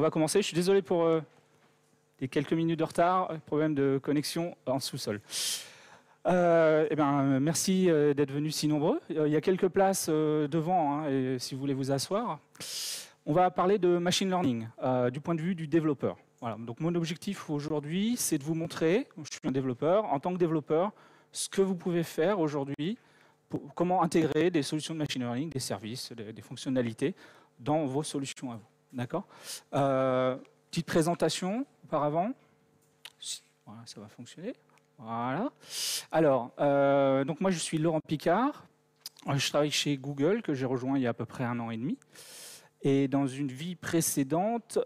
va commencer. Je suis désolé pour les quelques minutes de retard, problème de connexion en sous-sol. Merci d'être venus si nombreux. Il y a quelques places devant, hein, et si vous voulez vous asseoir. On va parler de machine learning du point de vue du développeur. Voilà. Donc mon objectif aujourd'hui, c'est de vous montrer, je suis un développeur, en tant que développeur, ce que vous pouvez faire aujourd'hui, comment intégrer des solutions de machine learning, des services, des fonctionnalités dans vos solutions à vous. D'accord ? Petite présentation auparavant. Voilà, ça va fonctionner. Voilà. Alors, donc moi je suis Laurent Picard. Je travaille chez Google, que j'ai rejoint il y a à peu près 1 an et demi. Et dans une vie précédente,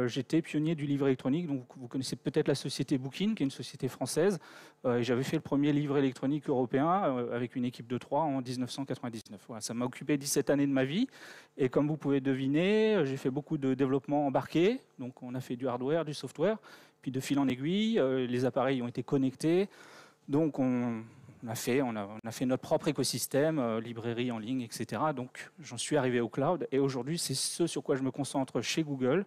j'étais pionnier du livre électronique. Donc vous connaissez peut-être la société Bookin, qui est une société française. Et j'avais fait le premier livre électronique européen avec une équipe de 3 en 1999. Voilà, ça m'a occupé 17 années de ma vie. Et comme vous pouvez deviner, j'ai fait beaucoup de développement embarqué. Donc on a fait du hardware, du software. Puis de fil en aiguille, les appareils ont été connectés. Donc on a fait notre propre écosystème, librairie en ligne, etc. Donc j'en suis arrivé au cloud. Et aujourd'hui, c'est ce sur quoi je me concentre chez Google.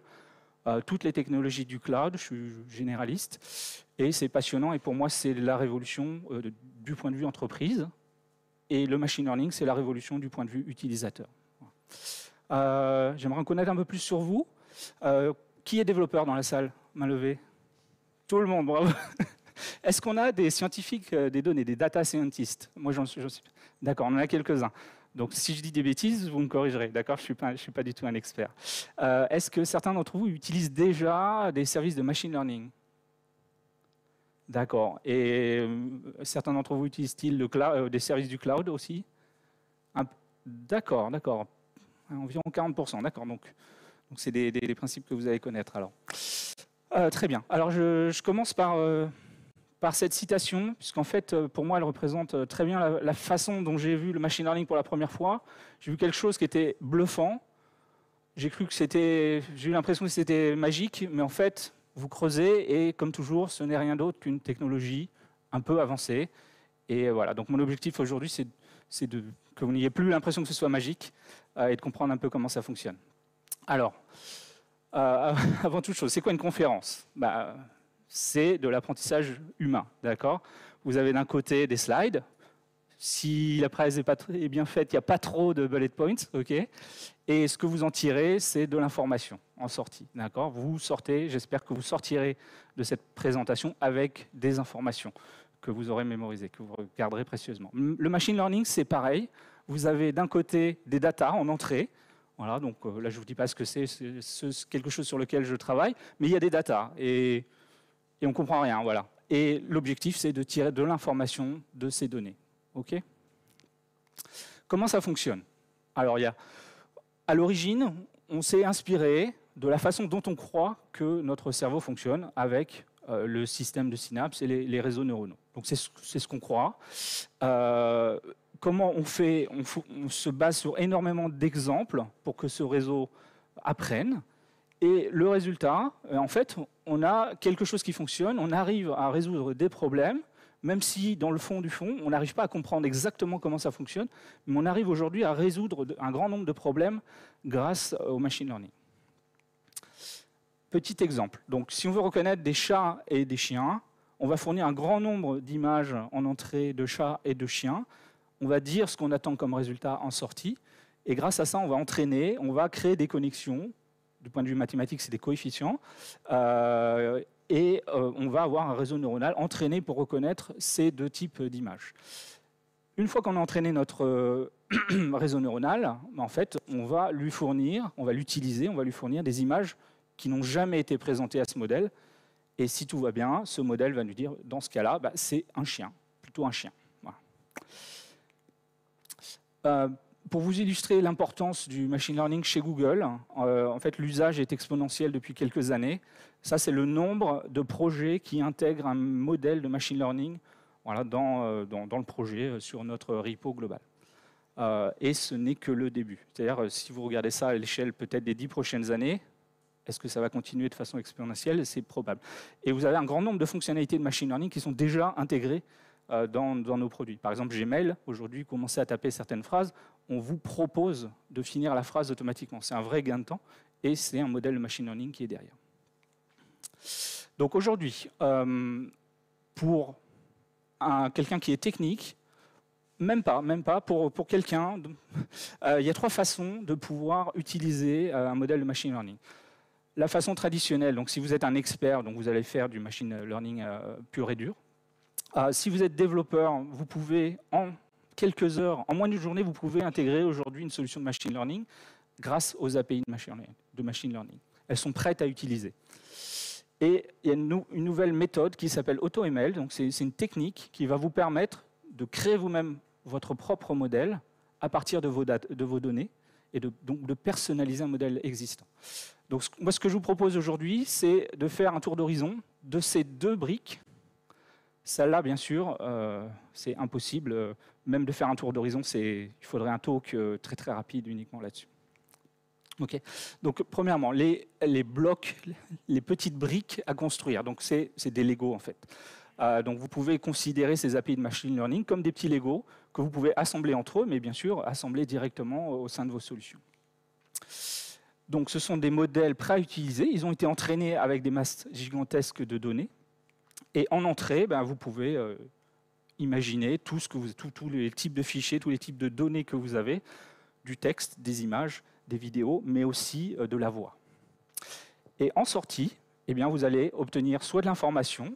Toutes les technologies du cloud, je suis généraliste. Et c'est passionnant. Et pour moi, c'est la révolution du point de vue entreprise. Et le machine learning, c'est la révolution du point de vue utilisateur. J'aimerais en connaître un peu plus sur vous. Qui est développeur dans la salle? Main levée. Tout le monde, bravo. Est-ce qu'on a des scientifiques des données, des data scientists? Moi, j'en suis. D'accord, on en a quelques-uns. Donc, si je dis des bêtises, vous me corrigerez. D'accord, je suis pas du tout un expert. Est-ce que certains d'entre vous utilisent déjà des services de machine learning? D'accord. Et certains d'entre vous utilisent-ils des services du cloud aussi? D'accord. Environ 40%. D'accord. Donc c'est des principes que vous allez connaître. Alors, très bien. Alors, je commence par cette citation, puisqu'en fait, pour moi, elle représente très bien la façon dont j'ai vu le machine learning pour la première fois. J'ai vu quelque chose qui était bluffant. J'ai eu l'impression que c'était magique, mais en fait, vous creusez et, comme toujours, ce n'est rien d'autre qu'une technologie un peu avancée. Et voilà. Donc, mon objectif aujourd'hui, c'est que vous n'ayez plus l'impression que ce soit magique et de comprendre un peu comment ça fonctionne. Alors, avant toute chose, c'est quoi une conférence? C'est de l'apprentissage humain, d'accord? Vous avez d'un côté des slides. Si la presse n'est pas très bien faite, il n'y a pas trop de bullet points, ok? Et ce que vous en tirez, c'est de l'information en sortie, d'accord? Vous sortez, j'espère que vous sortirez de cette présentation avec des informations que vous aurez mémorisées, que vous regarderez précieusement. Le machine learning, c'est pareil. Vous avez d'un côté des data en entrée. Voilà, donc là, je ne vous dis pas ce que c'est quelque chose sur lequel je travaille, mais il y a des data. Et on ne comprend rien, voilà. Et l'objectif, c'est de tirer de l'information de ces données. OK ? Comment ça fonctionne? Alors, à l'origine, on s'est inspiré de la façon dont on croit que notre cerveau fonctionne avec le système de synapses et les réseaux neuronaux. Donc, c'est ce qu'on croit. Comment on fait? On se base sur énormément d'exemples pour que ce réseau apprenne. Et le résultat, en fait, on a quelque chose qui fonctionne, on arrive à résoudre des problèmes, même si dans le fond du fond, on n'arrive pas à comprendre exactement comment ça fonctionne, mais on arrive aujourd'hui à résoudre un grand nombre de problèmes grâce au machine learning. Petit exemple. Donc, si on veut reconnaître des chats et des chiens, on va fournir un grand nombre d'images en entrée de chats et de chiens. On va dire ce qu'on attend comme résultat en sortie. Et grâce à ça, on va entraîner, on va créer des connexions. Du point de vue mathématique, c'est des coefficients. Et on va avoir un réseau neuronal entraîné pour reconnaître ces deux types d'images. Une fois qu'on a entraîné notre réseau neuronal, en fait, on va l'utiliser, on va lui fournir des images qui n'ont jamais été présentées à ce modèle. Et si tout va bien, ce modèle va nous dire, dans ce cas-là, c'est un chien, plutôt un chien. Voilà. Pour vous illustrer l'importance du machine learning chez Google, en fait, l'usage est exponentiel depuis quelques années. Ça, c'est le nombre de projets qui intègrent un modèle de machine learning, voilà, dans le projet sur notre repo global. Et ce n'est que le début. C'est-à-dire, si vous regardez ça à l'échelle peut-être des 10 prochaines années, est-ce que ça va continuer de façon exponentielle? C'est probable. Et vous avez un grand nombre de fonctionnalités de machine learning qui sont déjà intégrées dans nos produits. Par exemple, Gmail, aujourd'hui, commencez à taper certaines phrases, on vous propose de finir la phrase automatiquement. C'est un vrai gain de temps et c'est un modèle de machine learning qui est derrière. Donc aujourd'hui, pour quelqu'un qui est technique, même pas, pour quelqu'un, il y a 3 façons de pouvoir utiliser un modèle de machine learning. La façon traditionnelle, donc si vous êtes un expert, donc vous allez faire du machine learning pur et dur. Si vous êtes développeur, vous pouvez en quelques heures, en moins d'une journée, vous pouvez intégrer aujourd'hui une solution de machine learning grâce aux API de machine learning. Elles sont prêtes à utiliser. Et il y a une nouvelle méthode qui s'appelle AutoML. Donc c'est une technique qui va vous permettre de créer vous-même votre propre modèle à partir de vos données et donc de personnaliser un modèle existant. Donc moi, ce que je vous propose aujourd'hui, c'est de faire un tour d'horizon de ces 2 briques. Celle-là, bien sûr, c'est impossible. Même de faire un tour d'horizon, il faudrait un talk très très rapide uniquement là-dessus. Okay. Donc, premièrement, les blocs, les petites briques à construire. Donc, c'est des Lego, en fait. Donc, vous pouvez considérer ces API de machine learning comme des petits Lego que vous pouvez assembler entre eux, mais bien sûr, assembler directement au sein de vos solutions. Donc, ce sont des modèles prêts à utiliser. Ils ont été entraînés avec des masses gigantesques de données. Et en entrée, vous pouvez imaginer tous les types de fichiers, tous les types de données que vous avez, du texte, des images, des vidéos, mais aussi de la voix. Et en sortie, vous allez obtenir soit de l'information,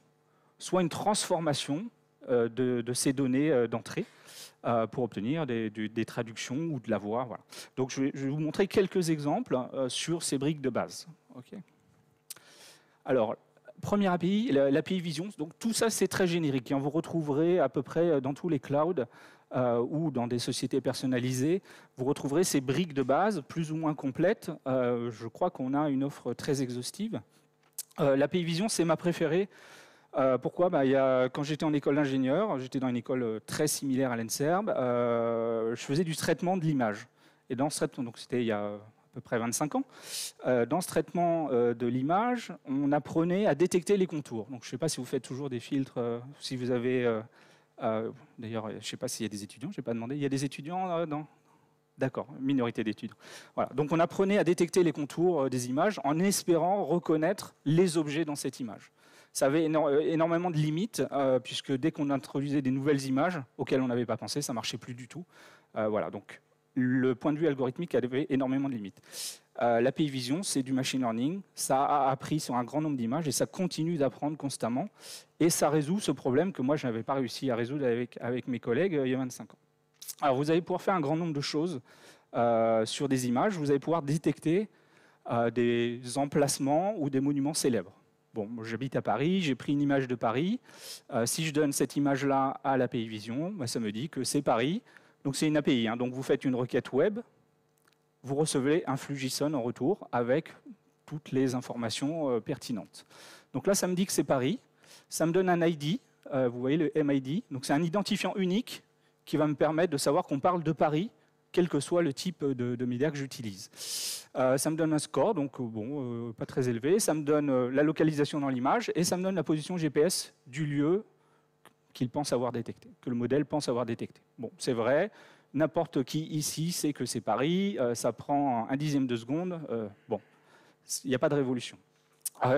soit une transformation de ces données d'entrée pour obtenir des traductions ou de la voix. Voilà. Donc je vais vous montrer quelques exemples sur ces briques de base. Okay. Alors, première API, l'API Vision. Donc tout ça, c'est très générique. Vous retrouverez à peu près dans tous les clouds ou dans des sociétés personnalisées, vous retrouverez ces briques de base, plus ou moins complètes. Je crois qu'on a une offre très exhaustive. L'API Vision, c'est ma préférée. Pourquoi ? Quand j'étais en école d'ingénieur, j'étais dans une école très similaire à l'ENSERB, je faisais du traitement de l'image. Et dans ce traitement, donc c'était il y a à peu près 25 ans, dans ce traitement de l'image, on apprenait à détecter les contours. Donc je ne sais pas si vous faites toujours des filtres, si vous avez... D'ailleurs, je ne sais pas s'il y a des étudiants, je n'ai pas demandé. Il y a des étudiants dans... D'accord, minorité d'étudiants. Voilà. Donc on apprenait à détecter les contours des images en espérant reconnaître les objets dans cette image. Ça avait énormément de limites, puisque dès qu'on introduisait des nouvelles images auxquelles on n'avait pas pensé, ça ne marchait plus du tout. Voilà, donc le point de vue algorithmique avait énormément de limites. L'API Vision, c'est du machine learning. Ça a appris sur un grand nombre d'images et ça continue d'apprendre constamment. Et ça résout ce problème que moi, je n'avais pas réussi à résoudre avec mes collègues il y a 25 ans. Alors, vous allez pouvoir faire un grand nombre de choses sur des images. Vous allez pouvoir détecter des emplacements ou des monuments célèbres. Bon, j'habite à Paris, j'ai pris une image de Paris. Si je donne cette image-là à l'API Vision, ça me dit que c'est Paris. Donc, c'est une API. Donc, vous faites une requête web. Vous recevez un flux JSON en retour avec toutes les informations pertinentes. Donc là, ça me dit que c'est Paris. Ça me donne un ID, vous voyez le MID. Donc c'est un identifiant unique qui va me permettre de savoir qu'on parle de Paris, quel que soit le type de média que j'utilise. Ça me donne un score, donc bon, pas très élevé. Ça me donne la localisation dans l'image et ça me donne la position GPS du lieu qu'il pense avoir détecté, que le modèle pense avoir détecté. Bon, c'est vrai. N'importe qui ici sait que c'est Paris, ça prend un dixième de seconde. Bon, il n'y a pas de révolution.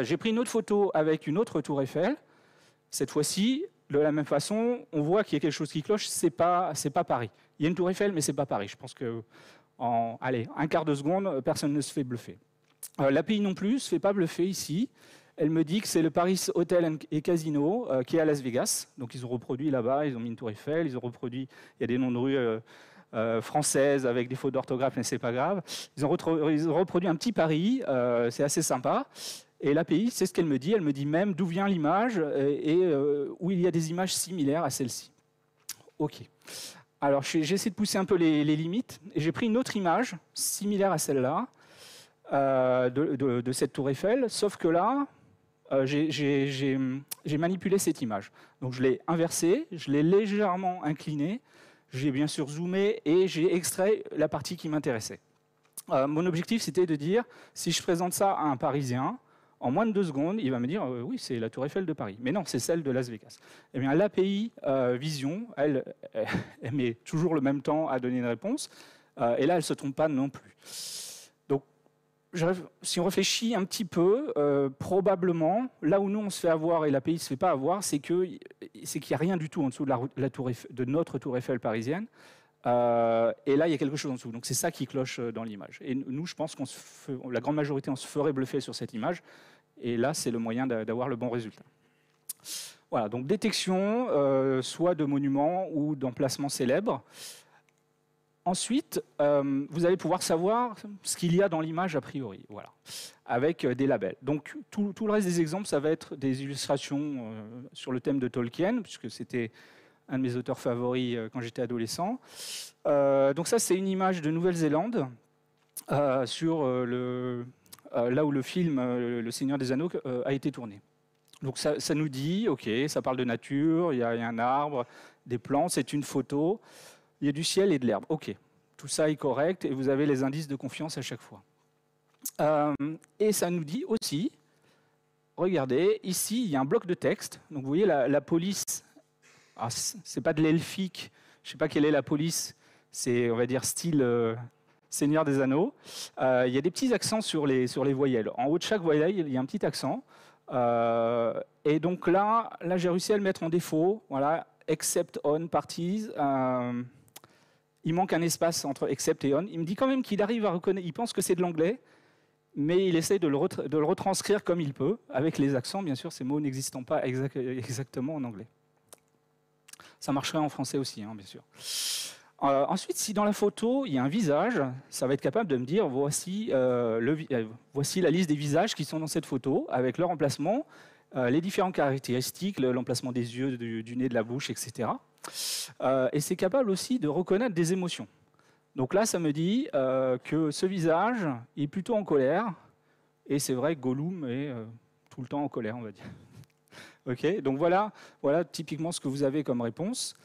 J'ai pris une autre photo avec une autre tour Eiffel. Cette fois-ci, de la même façon, on voit qu'il y a quelque chose qui cloche, c'est pas Paris. Il y a une tour Eiffel, mais c'est pas Paris. Je pense que, un quart de seconde, personne ne se fait bluffer. L'API non plus ne se fait pas bluffer ici. Elle me dit que c'est le Paris Hotel et Casino qui est à Las Vegas. Donc ils ont reproduit là-bas, ils ont mis une tour Eiffel, ils ont reproduit, il y a des noms de rues françaises avec des fautes d'orthographe, mais c'est pas grave. Ils ont reproduit un petit Paris, c'est assez sympa. Et l'API, c'est ce qu'elle me dit. Elle me dit même d'où vient l'image et où il y a des images similaires à celle-ci. OK. Alors j'ai essayé de pousser un peu les limites et j'ai pris une autre image similaire à celle-là de cette tour Eiffel, sauf que là, j'ai manipulé cette image. Donc je l'ai inversée, je l'ai légèrement inclinée, j'ai bien sûr zoomé et j'ai extrait la partie qui m'intéressait. Mon objectif, c'était de dire, si je présente ça à un Parisien, en moins de 2 secondes, il va me dire oui, c'est la Tour Eiffel de Paris. Mais non, c'est celle de Las Vegas. Eh bien, l'API Vision, elle met toujours le même temps à donner une réponse. Et là, elle ne se trompe pas non plus. Donc, si on réfléchit un petit peu, probablement, là où nous on se fait avoir et l'API ne se fait pas avoir, c'est qu'il n'y a rien du tout en dessous de notre Tour Eiffel parisienne. Et là, il y a quelque chose en dessous. Donc, c'est ça qui cloche dans l'image. Et nous, je pense la grande majorité, on se ferait bluffer sur cette image. Et là, c'est le moyen d'avoir le bon résultat. Voilà, donc détection, soit de monuments ou d'emplacements célèbres. Ensuite, vous allez pouvoir savoir ce qu'il y a dans l'image a priori, voilà, avec des labels. Donc, tout le reste des exemples, ça va être des illustrations sur le thème de Tolkien, puisque c'était un de mes auteurs favoris quand j'étais adolescent. Donc ça, c'est une image de Nouvelle-Zélande, sur là où le film Le Seigneur des Anneaux a été tourné. Donc ça nous dit, ok, ça parle de nature, il y a un arbre, des plantes, c'est une photo. Il y a du ciel et de l'herbe. OK, tout ça est correct et vous avez les indices de confiance à chaque fois. Et ça nous dit aussi, regardez, ici, il y a un bloc de texte. Donc vous voyez la police, ce n'est pas de l'elfique, je ne sais pas quelle est la police, c'est, on va dire, style Seigneur des Anneaux. Il y a des petits accents sur les voyelles. En haut de chaque voyelle, il y a un petit accent. Et donc là j'ai réussi à le mettre en défaut. Voilà, except on parties. Il manque un espace entre except et on. Il me dit quand même qu'il arrive à reconnaître, il pense que c'est de l'anglais, mais il essaie de le retranscrire comme il peut, avec les accents, bien sûr, ces mots n'existant pas exactement en anglais. Ça marcherait en français aussi, hein, bien sûr. Ensuite, si dans la photo, il y a un visage, ça va être capable de me dire, voici la liste des visages qui sont dans cette photo, avec leur emplacement, les différentes caractéristiques, l'emplacement des yeux, du nez, de la bouche, etc. Et c'est capable aussi de reconnaître des émotions. Donc là, ça me dit que ce visage est plutôt en colère, et c'est vrai que Gollum est tout le temps en colère, on va dire. Ok, donc voilà typiquement ce que vous avez comme réponse,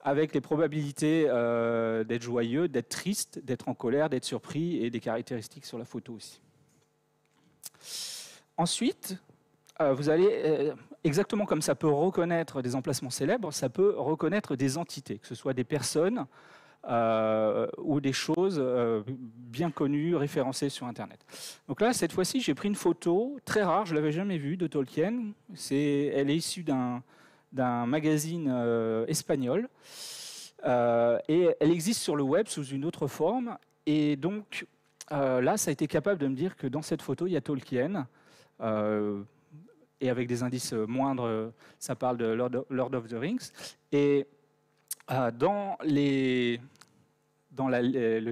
avec les probabilités d'être joyeux, d'être triste, d'être en colère, d'être surpris, et des caractéristiques sur la photo aussi. Ensuite, vous allez, exactement comme ça peut reconnaître des emplacements célèbres, ça peut reconnaître des entités, que ce soit des personnes ou des choses bien connues, référencées sur Internet. Donc là, cette fois-ci, j'ai pris une photo très rare, je ne l'avais jamais vue, de Tolkien. Elle est issue d'un magazine espagnol, et elle existe sur le web sous une autre forme. Et donc là, ça a été capable de me dire que dans cette photo, il y a Tolkien, et avec des indices moindres, ça parle de Lord of the Rings. Et dans le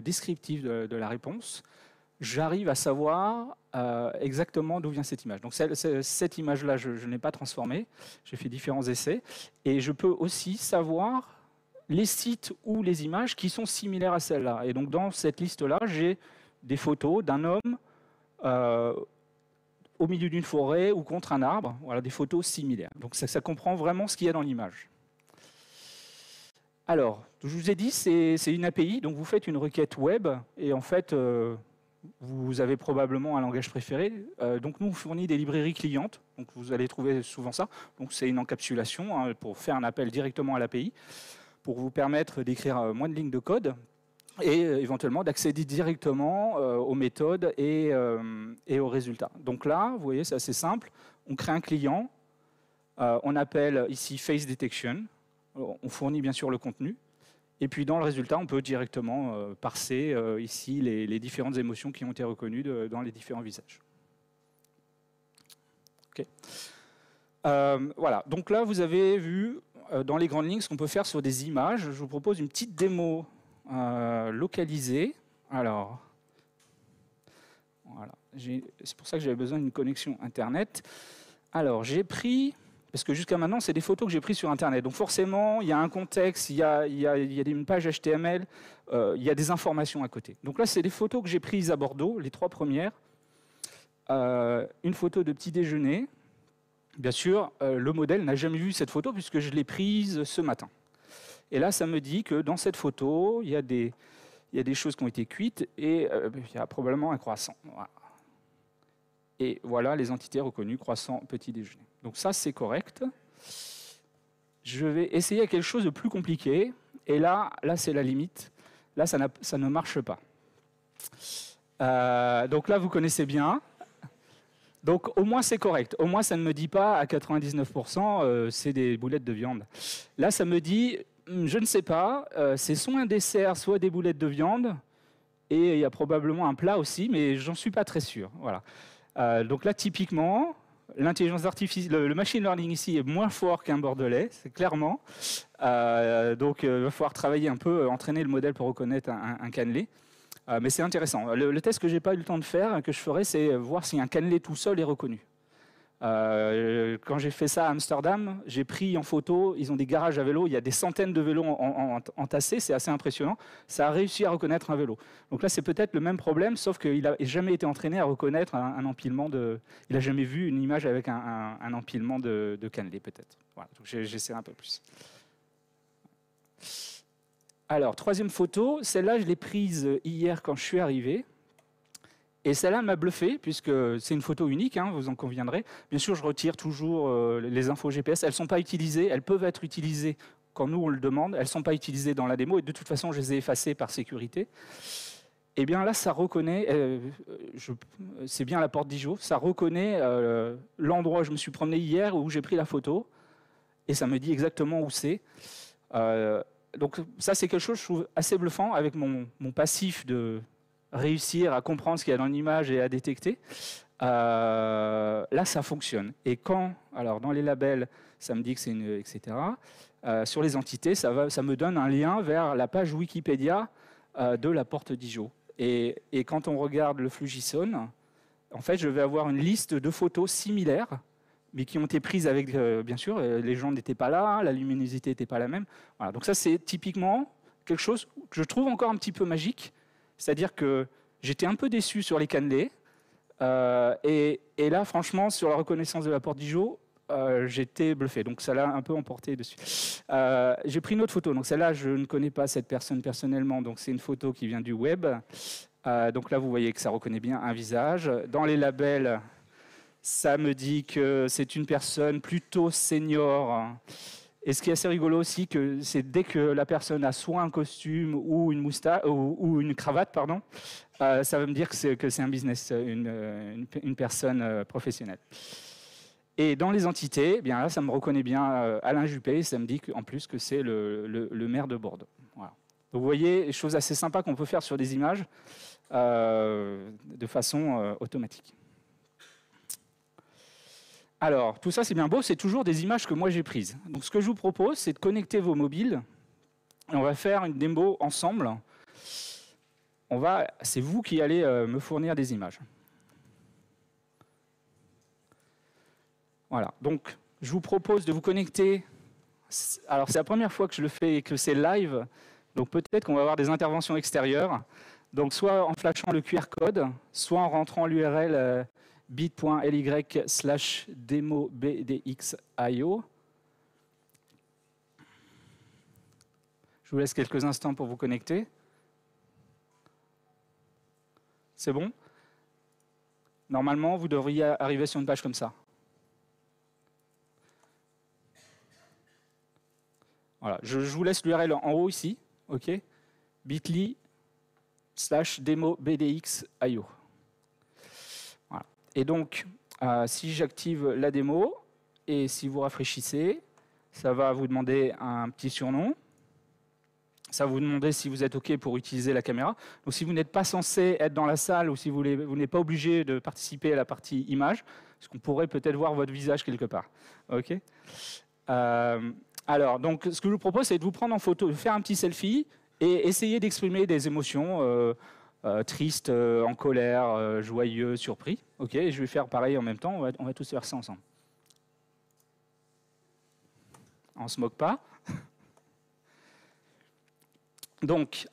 descriptif de la réponse, j'arrive à savoir exactement d'où vient cette image. Donc cette image-là, je ne l'ai pas transformée, j'ai fait différents essais, et je peux aussi savoir les sites ou les images qui sont similaires à celle-là. Et donc dans cette liste-là, j'ai des photos d'un homme au milieu d'une forêt ou contre un arbre, voilà, des photos similaires. Donc ça comprend vraiment ce qu'il y a dans l'image. Alors, je vous ai dit, c'est une API, donc vous faites une requête web, et en fait, vous avez probablement un langage préféré. Donc nous, on fournit des librairies clientes, donc vous allez trouver souvent ça. Donc c'est une encapsulation, hein, pour faire un appel directement à l'API, pour vous permettre d'écrire moins de lignes de code, et éventuellement d'accéder directement aux méthodes et aux résultats. Donc là, vous voyez, c'est assez simple. On crée un client, on appelle ici Face Detection, on fournit bien sûr le contenu, et puis dans le résultat, on peut directement parser ici les différentes émotions qui ont été reconnues dans les différents visages. Okay. Voilà, donc là, vous avez vu dans les grandes lignes ce qu'on peut faire sur des images. Je vous propose une petite démo localisé. Alors, voilà, c'est pour ça que j'avais besoin d'une connexion Internet. Alors, j'ai pris, parce que jusqu'à maintenant, c'est des photos que j'ai prises sur Internet. Donc forcément, il y a un contexte, il y a une page HTML, il y a des informations à côté. Donc là, c'est des photos que j'ai prises à Bordeaux, les 3 premières. Une photo de petit déjeuner. Bien sûr, le modèle n'a jamais vu cette photo puisque je l'ai prise ce matin. Et là, ça me dit que dans cette photo, il y a des choses qui ont été cuites et il y a probablement un croissant. Voilà. Et voilà les entités reconnues, croissant, petit déjeuner. Donc ça, c'est correct. Je vais essayer quelque chose de plus compliqué. Et là c'est la limite. Là, ça ne marche pas. Donc là, vous connaissez bien. Donc au moins, c'est correct. Au moins, ça ne me dit pas à 99%, c'est des boulettes de viande. Là, ça me dit, je ne sais pas, c'est soit un dessert, soit des boulettes de viande. Et il y a probablement un plat aussi, mais j'en suis pas très sûr. Voilà. Donc là, typiquement, l'intelligence artificielle, le machine learning ici est moins fort qu'un bordelais, c'est clairement. Donc il va falloir travailler un peu, entraîner le modèle pour reconnaître un cannelé. Mais c'est intéressant. Le test que j'ai pas eu le temps de faire, que je ferai, c'est voir si un cannelé tout seul est reconnu. Quand j'ai fait ça à Amsterdam, j'ai pris en photo, ils ont des garages à vélo, il y a des centaines de vélos entassés, c'est assez impressionnant. Ça a réussi à reconnaître un vélo. Donc là, c'est peut-être le même problème, sauf qu'il n'a jamais été entraîné à reconnaître un empilement de... Il n'a jamais vu une image avec un empilement de cannelés, peut-être. Voilà, donc j'essaierai un peu plus. Alors, troisième photo, celle-là, je l'ai prise hier quand je suis arrivé. Et celle-là m'a bluffé, puisque c'est une photo unique, hein, vous en conviendrez. Bien sûr, je retire toujours les infos GPS. Elles ne sont pas utilisées, elles peuvent être utilisées quand nous, on le demande. Elles ne sont pas utilisées dans la démo, et de toute façon, je les ai effacées par sécurité. Et bien là, ça reconnaît, c'est bien la porte d'Ijo, ça reconnaît l'endroit où je me suis promené hier, où j'ai pris la photo, et ça me dit exactement où c'est. Donc ça, c'est quelque chose, je trouve, assez bluffant, avec mon passif de réussir à comprendre ce qu'il y a dans l'image et à détecter. Là, ça fonctionne. Et alors dans les labels, ça me dit que c'est une, etc. Sur les entités, ça me donne un lien vers la page Wikipédia de la porte d'Ijo. Et quand on regarde le flux JSON, en fait, je vais avoir une liste de photos similaires, mais qui ont été prises avec, bien sûr, les gens n'étaient pas là, la luminosité n'était pas la même. Voilà. Donc ça, c'est typiquement quelque chose que je trouve encore un petit peu magique. C'est-à-dire que j'étais un peu déçu sur les cannelés. Et là, franchement, sur la reconnaissance de la porte d'Ijo, j'étais bluffé. Donc ça l'a un peu emporté dessus. J'ai pris une autre photo. Donc celle-là, je ne connais pas cette personne personnellement. Donc c'est une photo qui vient du web. Donc là, vous voyez que ça reconnaît bien un visage. Dans les labels, ça me dit que c'est une personne plutôt senior. Et ce qui est assez rigolo aussi, c'est dès que la personne a soit un costume ou une moustache ou une cravate, pardon, ça veut me dire que c'est un business, une personne professionnelle. Et dans les entités, eh bien là, ça me reconnaît bien Alain Juppé, et ça me dit en plus que c'est le maire de Bordeaux. Voilà. Donc vous voyez, des choses assez sympas qu'on peut faire sur des images de façon automatique. Alors, tout ça, c'est bien beau, c'est toujours des images que moi j'ai prises. Donc, ce que je vous propose, c'est de connecter vos mobiles. Et on va faire une démo ensemble. C'est vous qui allez me fournir des images. Voilà. Donc, je vous propose de vous connecter. Alors, c'est la première fois que je le fais et que c'est live. Donc, peut-être qu'on va avoir des interventions extérieures. Donc, soit en flashant le QR code, soit en rentrant l'URL bit.ly/demobdxio. Je vous laisse quelques instants pour vous connecter. C'est bon? Normalement, vous devriez arriver sur une page comme ça. Voilà. Je vous laisse l'URL en haut ici. OK? bit.ly/demobdxio. Voilà. Et donc, si j'active la démo, et si vous rafraîchissez, ça va vous demander un petit surnom. Ça va vous demander si vous êtes OK pour utiliser la caméra. Donc, si vous n'êtes pas censé être dans la salle ou si vous n'êtes pas obligé de participer à la partie image, parce qu'on pourrait peut-être voir votre visage quelque part. OK? Alors, donc, ce que je vous propose, c'est de vous prendre en photo, de faire un petit selfie et essayer d'exprimer des émotions tristes, en colère, joyeux, surpris. OK? Et je vais faire pareil en même temps. On va tous faire ça ensemble. On ne se moque pas. Donc,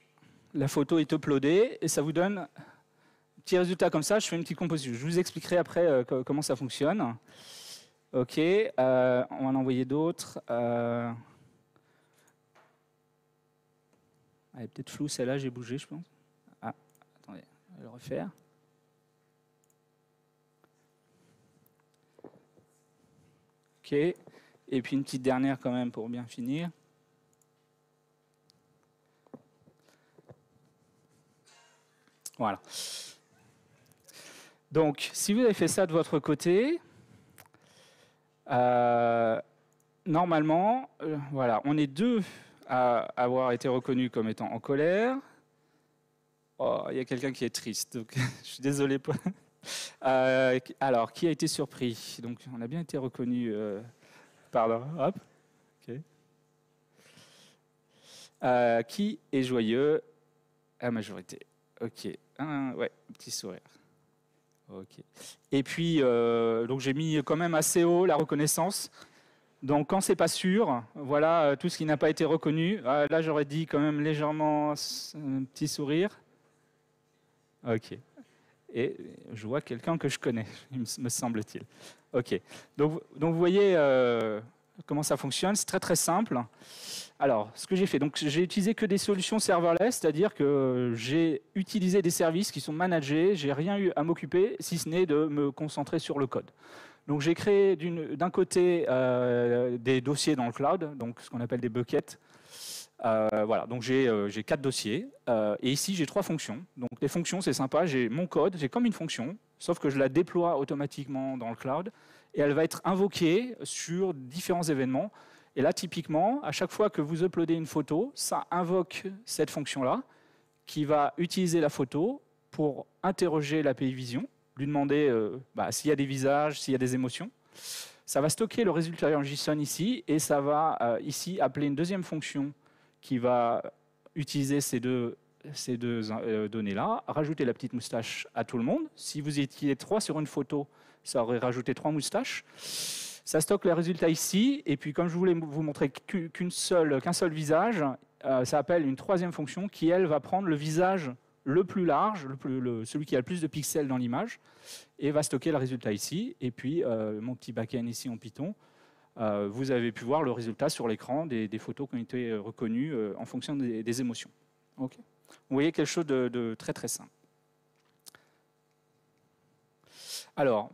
la photo est uploadée et ça vous donne un petit résultat comme ça. Je fais une petite composition. Je vous expliquerai après comment ça fonctionne. OK, on va en envoyer d'autres. Elle est peut-être floue celle-là, j'ai bougé, je pense. Ah, attendez, on va le refaire. OK. Et puis une petite dernière quand même pour bien finir. Voilà. Donc, si vous avez fait ça de votre côté, normalement, voilà, on est deux à avoir été reconnus comme étant en colère. Oh, il y a quelqu'un qui est triste, donc je suis désolé. Alors, qui a été surpris? Donc, on a bien été reconnus par là. Hop. Okay. Qui est joyeux? La majorité. OK. Ouais, petit sourire. OK. Et puis, donc j'ai mis quand même assez haut la reconnaissance. Donc, quand c'est pas sûr, voilà tout ce qui n'a pas été reconnu. Là, j'aurais dit quand même légèrement un petit sourire. OK. Et je vois quelqu'un que je connais, me semble-t-il. OK. Donc vous voyez comment ça fonctionne. C'est très, très simple. Alors, ce que j'ai fait, donc j'ai utilisé que des solutions serverless, c'est-à-dire que j'ai utilisé des services qui sont managés. J'ai rien eu à m'occuper, si ce n'est de me concentrer sur le code. Donc, j'ai créé d'un côté des dossiers dans le cloud, donc ce qu'on appelle des buckets. Voilà, donc j'ai 4 dossiers. Et ici, j'ai 3 fonctions. Donc, les fonctions, c'est sympa. J'ai mon code, j'ai comme une fonction, sauf que je la déploie automatiquement dans le cloud. Et elle va être invoquée sur différents événements. Et là, typiquement, à chaque fois que vous uploadez une photo, ça invoque cette fonction-là, qui va utiliser la photo pour interroger l'API Vision, lui demander s'il y a des visages, s'il y a des émotions. Ça va stocker le résultat en JSON ici, et ça va ici appeler une deuxième fonction qui va utiliser ces deux données-là, rajouter la petite moustache à tout le monde. Si vous étiez 3 sur une photo, ça aurait rajouté 3 moustaches. Ça stocke les résultats ici, et puis comme je voulais vous montrer qu'un seul visage, ça appelle une troisième fonction qui, elle, va prendre le visage le plus large, celui qui a le plus de pixels dans l'image, et va stocker le résultat ici. Et puis, mon petit backend ici en Python, vous avez pu voir le résultat sur l'écran des photos qui ont été reconnues en fonction des émotions. Okay. Vous voyez quelque chose de très, très simple. Alors,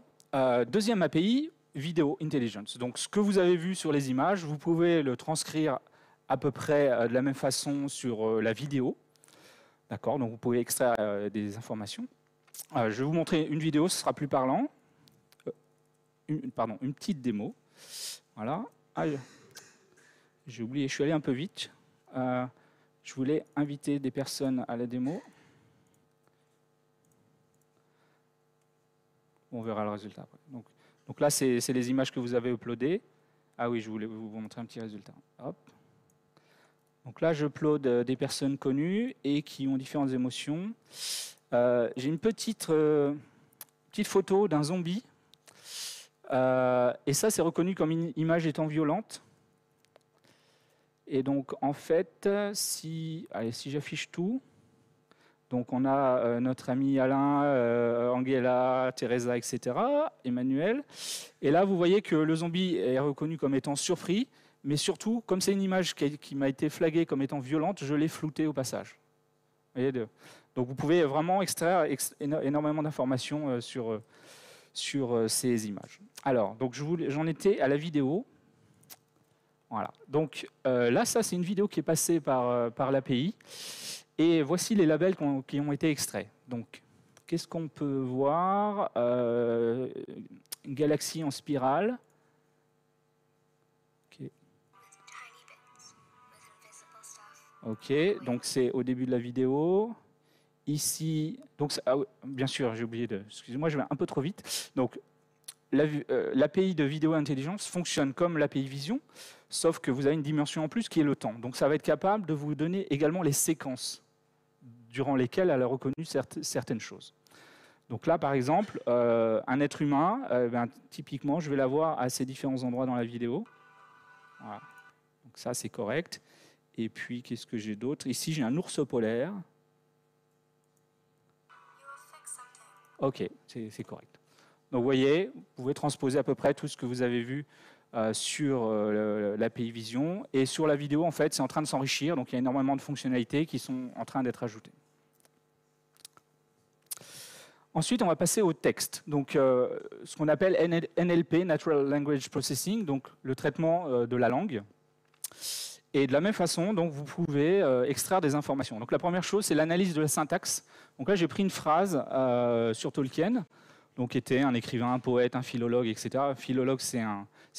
deuxième API, Video Intelligence. Donc, ce que vous avez vu sur les images, vous pouvez le transcrire à peu près de la même façon sur la vidéo. D'accord, donc vous pouvez extraire des informations. Je vais vous montrer une vidéo, ce sera plus parlant. Une petite démo. Voilà. J'ai oublié, je suis allé un peu vite. Je voulais inviter des personnes à la démo. On verra le résultat après. Donc là, c'est les images que vous avez uploadées. Ah oui, je voulais vous montrer un petit résultat. Hop. Donc là, je upload des personnes connues et qui ont différentes émotions. J'ai une petite photo d'un zombie. Et ça, c'est reconnu comme une image étant violente. Et donc, en fait, si j'affiche tout, donc on a notre ami Alain, Angela, Teresa, etc., Emmanuel. Et là, vous voyez que le zombie est reconnu comme étant surpris, mais surtout, comme c'est une image qui m'a été flaguée comme étant violente, je l'ai floutée au passage. Vous voyez, donc vous pouvez vraiment extraire énormément d'informations sur ces images. Alors, donc j'en étais à la vidéo. Voilà. Donc là, ça, c'est une vidéo qui est passée par l'API. Et voici les labels qui ont été extraits. Donc, qu'est-ce qu'on peut voir? Une galaxie en spirale. OK, donc c'est au début de la vidéo. Ici, donc, bien sûr, j'ai oublié de... Excusez-moi, je vais un peu trop vite. Donc, l'API de Video Intelligence fonctionne comme l'API Vision, sauf que vous avez une dimension en plus qui est le temps. Donc, ça va être capable de vous donner également les séquences durant lesquelles elle a reconnu certaines choses. Donc là, par exemple, un être humain, typiquement, je vais l'avoir à ces différents endroits dans la vidéo. Voilà. Donc ça, c'est correct. Et puis, qu'est-ce que j'ai d'autre? Ici, j'ai un ours polaire. OK, c'est correct. Donc, vous voyez, vous pouvez transposer à peu près tout ce que vous avez vu sur l'API Vision. Et sur la vidéo, en fait, c'est en train de s'enrichir. Donc, il y a énormément de fonctionnalités qui sont en train d'être ajoutées. Ensuite, on va passer au texte. Donc, ce qu'on appelle NLP, Natural Language Processing, donc le traitement de la langue. Et de la même façon, donc, vous pouvez extraire des informations. Donc, la première chose, c'est l'analyse de la syntaxe. Donc là, j'ai pris une phrase sur Tolkien, donc qui était un écrivain, un poète, un philologue, etc. Un philologue, c'est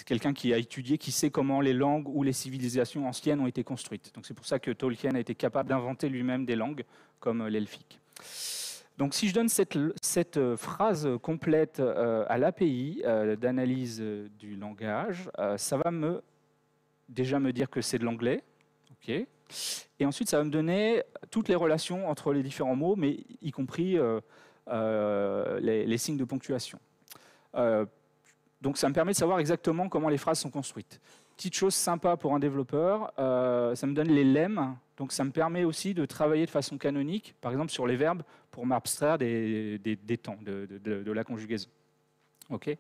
quelqu'un qui a étudié, qui sait comment les langues ou les civilisations anciennes ont été construites. Donc c'est pour ça que Tolkien a été capable d'inventer lui-même des langues comme l'elfique. Donc si je donne cette phrase complète à l'API d'analyse du langage, ça va déjà me dire que c'est de l'anglais. Okay. Et ensuite, ça va me donner toutes les relations entre les différents mots, mais y compris les signes de ponctuation. Donc ça me permet de savoir exactement comment les phrases sont construites. Petite chose sympa pour un développeur, ça me donne les lemmes, donc ça me permet aussi de travailler de façon canonique, par exemple sur les verbes, pour m'abstraire des temps, de la conjugaison. Okay.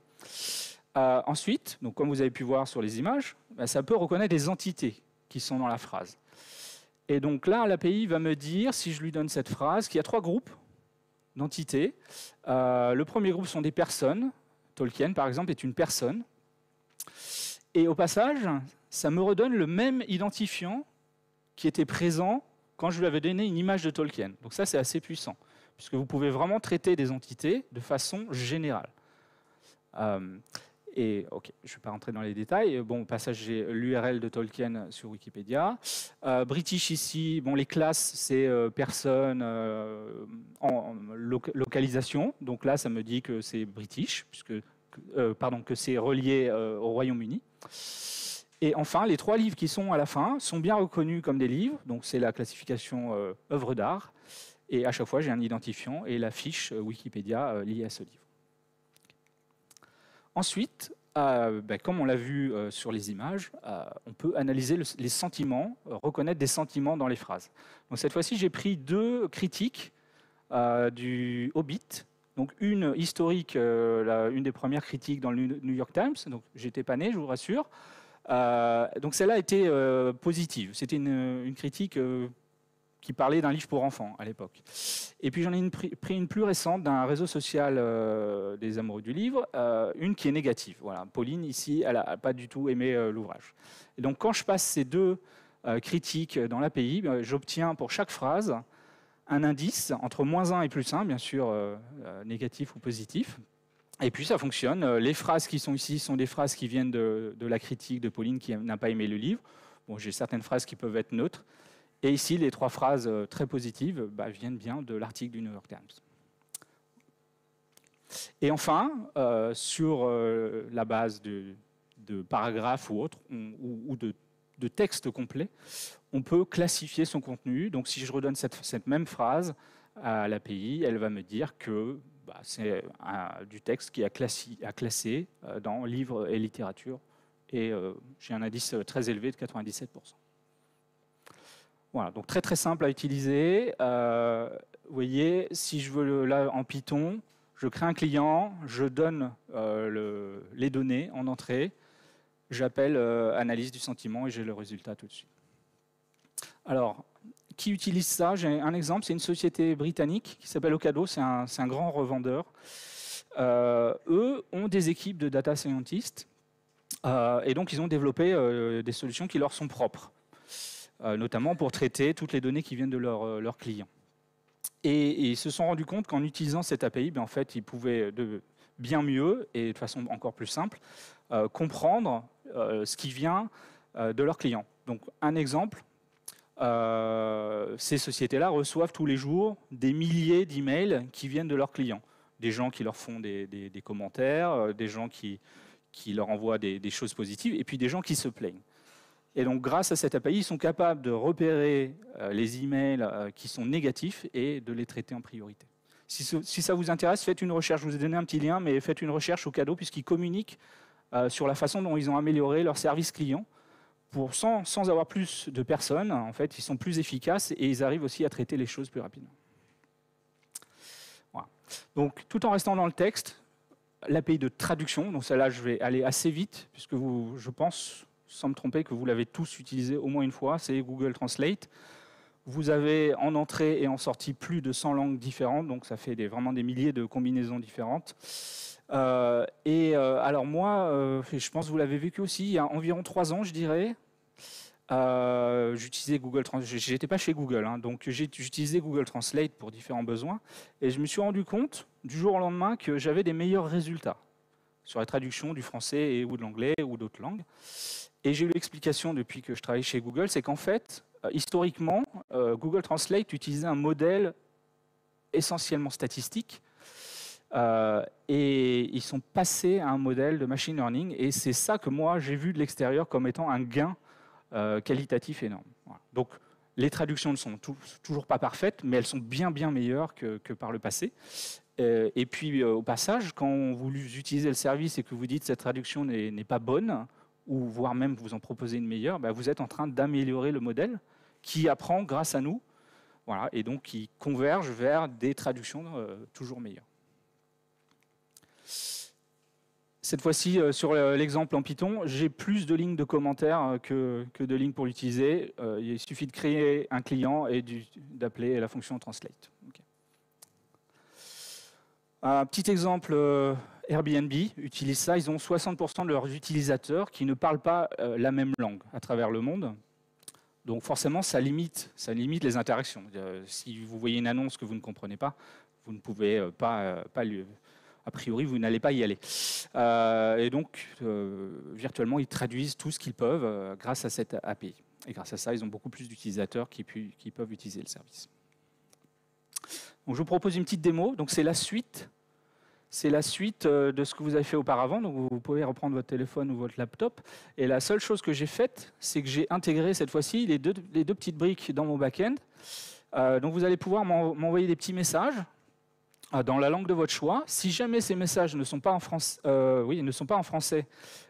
Ensuite, donc comme vous avez pu voir sur les images, ça peut reconnaître des entités qui sont dans la phrase. Et donc là, l'API va me dire, si je lui donne cette phrase, qu'il y a 3 groupes d'entités. Le premier groupe sont des personnes. Tolkien, par exemple, est une personne. Et au passage, ça me redonne le même identifiant qui était présent quand je lui avais donné une image de Tolkien. Donc ça, c'est assez puissant, puisque vous pouvez vraiment traiter des entités de façon générale. Et ok, je ne vais pas rentrer dans les détails. Bon, au passage, j'ai l'URL de Tolkien sur Wikipédia. British ici, bon, les classes, c'est personne en localisation. Donc là, ça me dit que c'est British, que c'est relié au Royaume-Uni. Et enfin, les 3 livres qui sont à la fin sont bien reconnus comme des livres. Donc c'est la classification œuvre d'art. Et à chaque fois, j'ai un identifiant et la fiche Wikipédia liée à ce livre. Ensuite, comme on l'a vu sur les images, on peut analyser les sentiments, reconnaître des sentiments dans les phrases. Donc cette fois-ci, j'ai pris 2 critiques du Hobbit. Donc une historique, une des premières critiques dans le New York Times. Donc j'étais pas né, je vous rassure. Donc celle-là a été positive. C'était une critique qui parlait d'un livre pour enfants à l'époque. Et puis j'en ai pris une plus récente d'un réseau social des amoureux du livre, une qui est négative. Voilà, Pauline, ici, elle n'a pas du tout aimé l'ouvrage. Et donc quand je passe ces 2 critiques dans l'API, j'obtiens pour chaque phrase un indice entre -1 et +1, bien sûr, négatif ou positif. Et puis ça fonctionne. Les phrases qui sont ici sont des phrases qui viennent de la critique de Pauline qui n'a pas aimé le livre. Bon, j'ai certaines phrases qui peuvent être neutres. Et ici, les 3 phrases très positives viennent bien de l'article du New York Times. Et enfin, sur la base de paragraphes ou autres, ou de textes complets, on peut classifier son contenu. Donc si je redonne cette même phrase à l'API, elle va me dire que c'est du texte qui a classé dans livres et littérature. Et j'ai un indice très élevé de 97%. Voilà, donc très très simple à utiliser. Vous voyez, si je veux là en Python, je crée un client, je donne les données en entrée, j'appelle analyse du sentiment et j'ai le résultat tout de suite. Alors, qui utilise ça? J'ai un exemple, c'est une société britannique qui s'appelle Ocado, c'est un grand revendeur. Eux ont des équipes de data scientists et donc ils ont développé des solutions qui leur sont propres. Notamment pour traiter toutes les données qui viennent de leurs clients. Et ils se sont rendus compte qu'en utilisant cette API, en fait, ils pouvaient bien mieux et de façon encore plus simple comprendre ce qui vient de leurs clients. Donc, un exemple, ces sociétés-là reçoivent tous les jours des milliers d'emails qui viennent de leurs clients. Des gens qui leur font des commentaires, des gens qui leur envoient des choses positives, et puis des gens qui se plaignent. Et donc, grâce à cette API, ils sont capables de repérer les emails qui sont négatifs et de les traiter en priorité. Si ça vous intéresse, faites une recherche. Je vous ai donné un petit lien, mais faites une recherche au Ocado puisqu'ils communiquent sur la façon dont ils ont amélioré leur service client. Sans avoir plus de personnes, en fait, ils sont plus efficaces et ils arrivent aussi à traiter les choses plus rapidement. Voilà. Donc, tout en restant dans le texte, l'API de traduction, donc celle-là, je vais aller assez vite puisque je pense, sans me tromper, que vous l'avez tous utilisé au moins une fois, c'est Google Translate. vous avez en entrée et en sortie plus de 100 langues différentes, donc ça fait vraiment des milliers de combinaisons différentes. Alors moi, je pense que vous l'avez vécu aussi, il y a environ 3 ans, je dirais, j'utilisais Google Translate. J'étais pas chez Google, hein, donc j'utilisais Google Translate pour différents besoins, et je me suis rendu compte du jour au lendemain que j'avais des meilleurs résultats sur la traduction du français ou de l'anglais ou d'autres langues. Et j'ai eu l'explication depuis que je travaille chez Google, c'est qu'en fait, historiquement, Google Translate utilisait un modèle essentiellement statistique, et ils sont passés à un modèle de machine learning, et c'est ça que moi j'ai vu de l'extérieur comme étant un gain qualitatif énorme. Voilà. Donc les traductions ne sont toujours pas parfaites, mais elles sont bien meilleures que par le passé. Et puis au passage, quand vous utilisez le service et que vous dites cette traduction n'est pas bonne, ou voire même vous en proposez une meilleure, vous êtes en train d'améliorer le modèle qui apprend grâce à nous, voilà, et donc qui converge vers des traductions toujours meilleures. Cette fois-ci, sur l'exemple en Python, j'ai plus de lignes de commentaires que de lignes pour l'utiliser. Il suffit de créer un client et d'appeler la fonction translate. Okay. Un petit exemple, Airbnb utilise ça. Ils ont 60% de leurs utilisateurs qui ne parlent pas la même langue à travers le monde. Donc forcément, ça limite les interactions. Si vous voyez une annonce que vous ne comprenez pas, vous ne pouvez pas a priori, vous n'allez pas y aller. Et donc, virtuellement, ils traduisent tout ce qu'ils peuvent grâce à cette API. Et grâce à ça, ils ont beaucoup plus d'utilisateurs qui peuvent utiliser le service. Donc, je vous propose une petite démo. Donc, c'est la suite. C'est la suite de ce que vous avez fait auparavant. Donc, vous pouvez reprendre votre téléphone ou votre laptop. Et la seule chose que j'ai faite, c'est que j'ai intégré cette fois-ci les deux petites briques dans mon back-end. Donc, vous allez pouvoir m'envoyer des petits messages dans la langue de votre choix. Si jamais ces messages ne sont pas en français,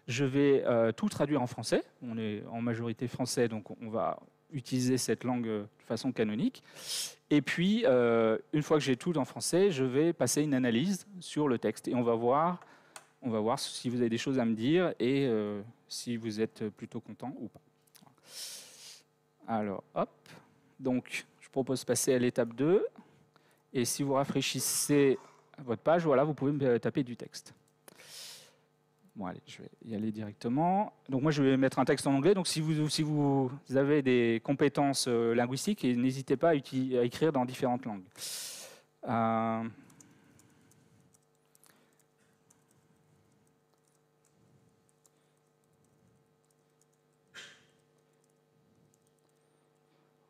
je vais tout traduire en français. On est en majorité français, donc on va utiliser cette langue de façon canonique. Et puis, une fois que j'ai tout en français, je vais passer une analyse sur le texte. Et on va voir si vous avez des choses à me dire et si vous êtes plutôt content ou pas. Alors, hop. Donc, je propose de passer à l'étape 2. Et si vous rafraîchissez votre page, voilà, vous pouvez me taper du texte. Bon, allez, je vais y aller directement. Donc moi, je vais mettre un texte en anglais. Donc si vous avez des compétences linguistiques, n'hésitez pas à écrire dans différentes langues.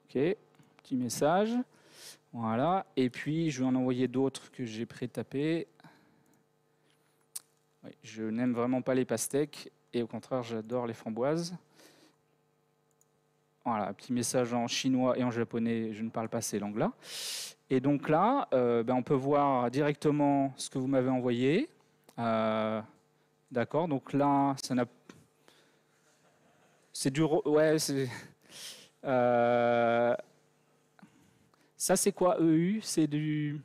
OK, petit message. Voilà, et puis je vais en envoyer d'autres que j'ai pré-tapés. Oui, je n'aime vraiment pas les pastèques, et au contraire, j'adore les framboises. Voilà, petit message en chinois et en japonais, je ne parle pas ces langues-là. Et donc là, on peut voir directement ce que vous m'avez envoyé. D'accord, donc là, ça n'a... C'est du... Ouais, c'est... Ça, c'est quoi, EU? C'est du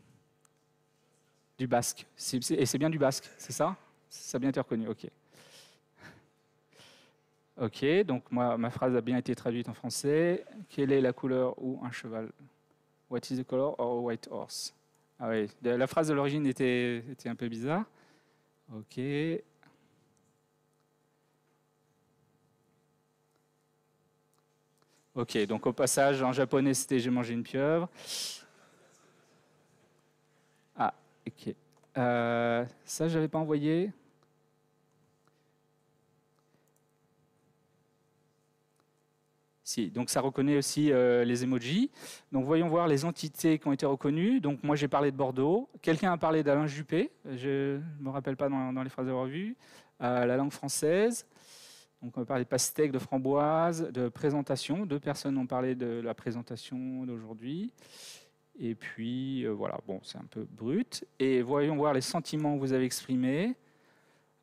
basque. Et c'est bien du basque, c'est ça? Ça a bien été reconnu, ok. Ok, donc ma phrase a bien été traduite en français. Quelle est la couleur ou un cheval? What is the color of a white horse? Ah oui, la phrase de l'origine était un peu bizarre. Ok. Ok, donc au passage, en japonais, c'était « j'ai mangé une pieuvre ». Ah, ok. Ça, je n'avais pas envoyé. Si, donc ça reconnaît aussi les emojis. Donc voyons voir les entités qui ont été reconnues. Donc moi, j'ai parlé de Bordeaux. Quelqu'un a parlé d'Alain Juppé. Je ne me rappelle pas dans les phrases d'avoir vu. La langue française. Donc on va parler de pastèques, de framboises, de présentation. 2 personnes ont parlé de la présentation d'aujourd'hui. Et puis voilà, bon, c'est un peu brut. Et voyons voir les sentiments que vous avez exprimés.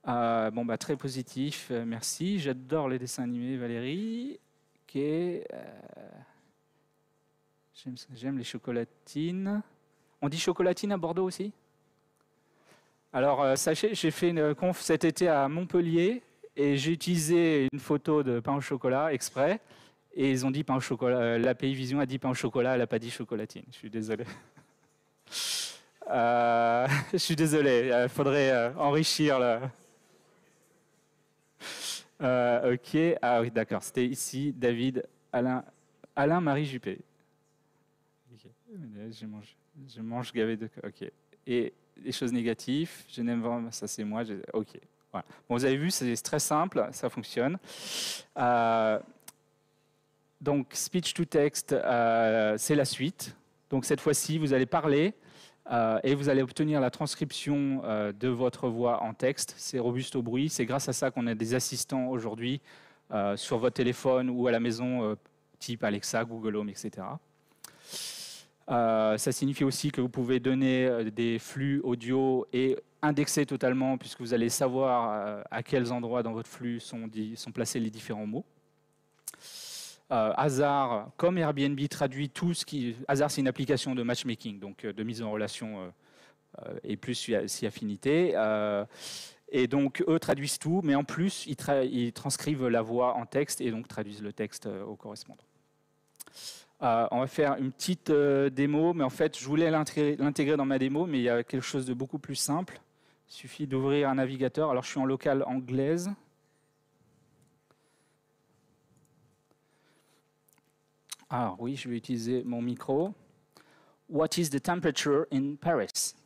Très positif, merci. J'adore les dessins animés, Valérie. Ok. J'aime les chocolatines. On dit chocolatine à Bordeaux aussi? Alors, sachez, j'ai fait une conf cet été à Montpellier. Et j'ai utilisé une photo de pain au chocolat exprès. Et ils ont dit pain au chocolat. L'API Vision a dit pain au chocolat, elle n'a pas dit chocolatine. Je suis désolé. Je suis désolé, il faudrait enrichir le... ok, ah oui, d'accord. C'était ici, David, Alain Marie Juppé. Okay. Je mange gavé de... Ok. Et les choses négatives, je n'aime vraiment... Ça, c'est moi. Ok. Voilà. Bon, vous avez vu, c'est très simple, ça fonctionne. Donc, speech to text, c'est la suite. Donc, cette fois-ci, vous allez parler et vous allez obtenir la transcription de votre voix en texte. C'est robuste au bruit. C'est grâce à ça qu'on a des assistants aujourd'hui sur votre téléphone ou à la maison, type Alexa, Google Home, etc. Ça signifie aussi que vous pouvez donner des flux audio et indexer totalement, puisque vous allez savoir à quels endroits dans votre flux sont placés les différents mots. Hazard, comme Airbnb traduit tout ce qui... Hazard, c'est une application de matchmaking, donc de mise en relation et plus si affinité. Et donc, eux traduisent tout, mais en plus, ils transcrivent la voix en texte et donc traduisent le texte au correspondant. On va faire une petite démo, mais en fait, je voulais l'intégrer dans ma démo, mais il y a quelque chose de beaucoup plus simple. Il suffit d'ouvrir un navigateur. Alors, je suis en local anglaise. Ah oui, je vais utiliser mon micro. What is the temperature in Paris?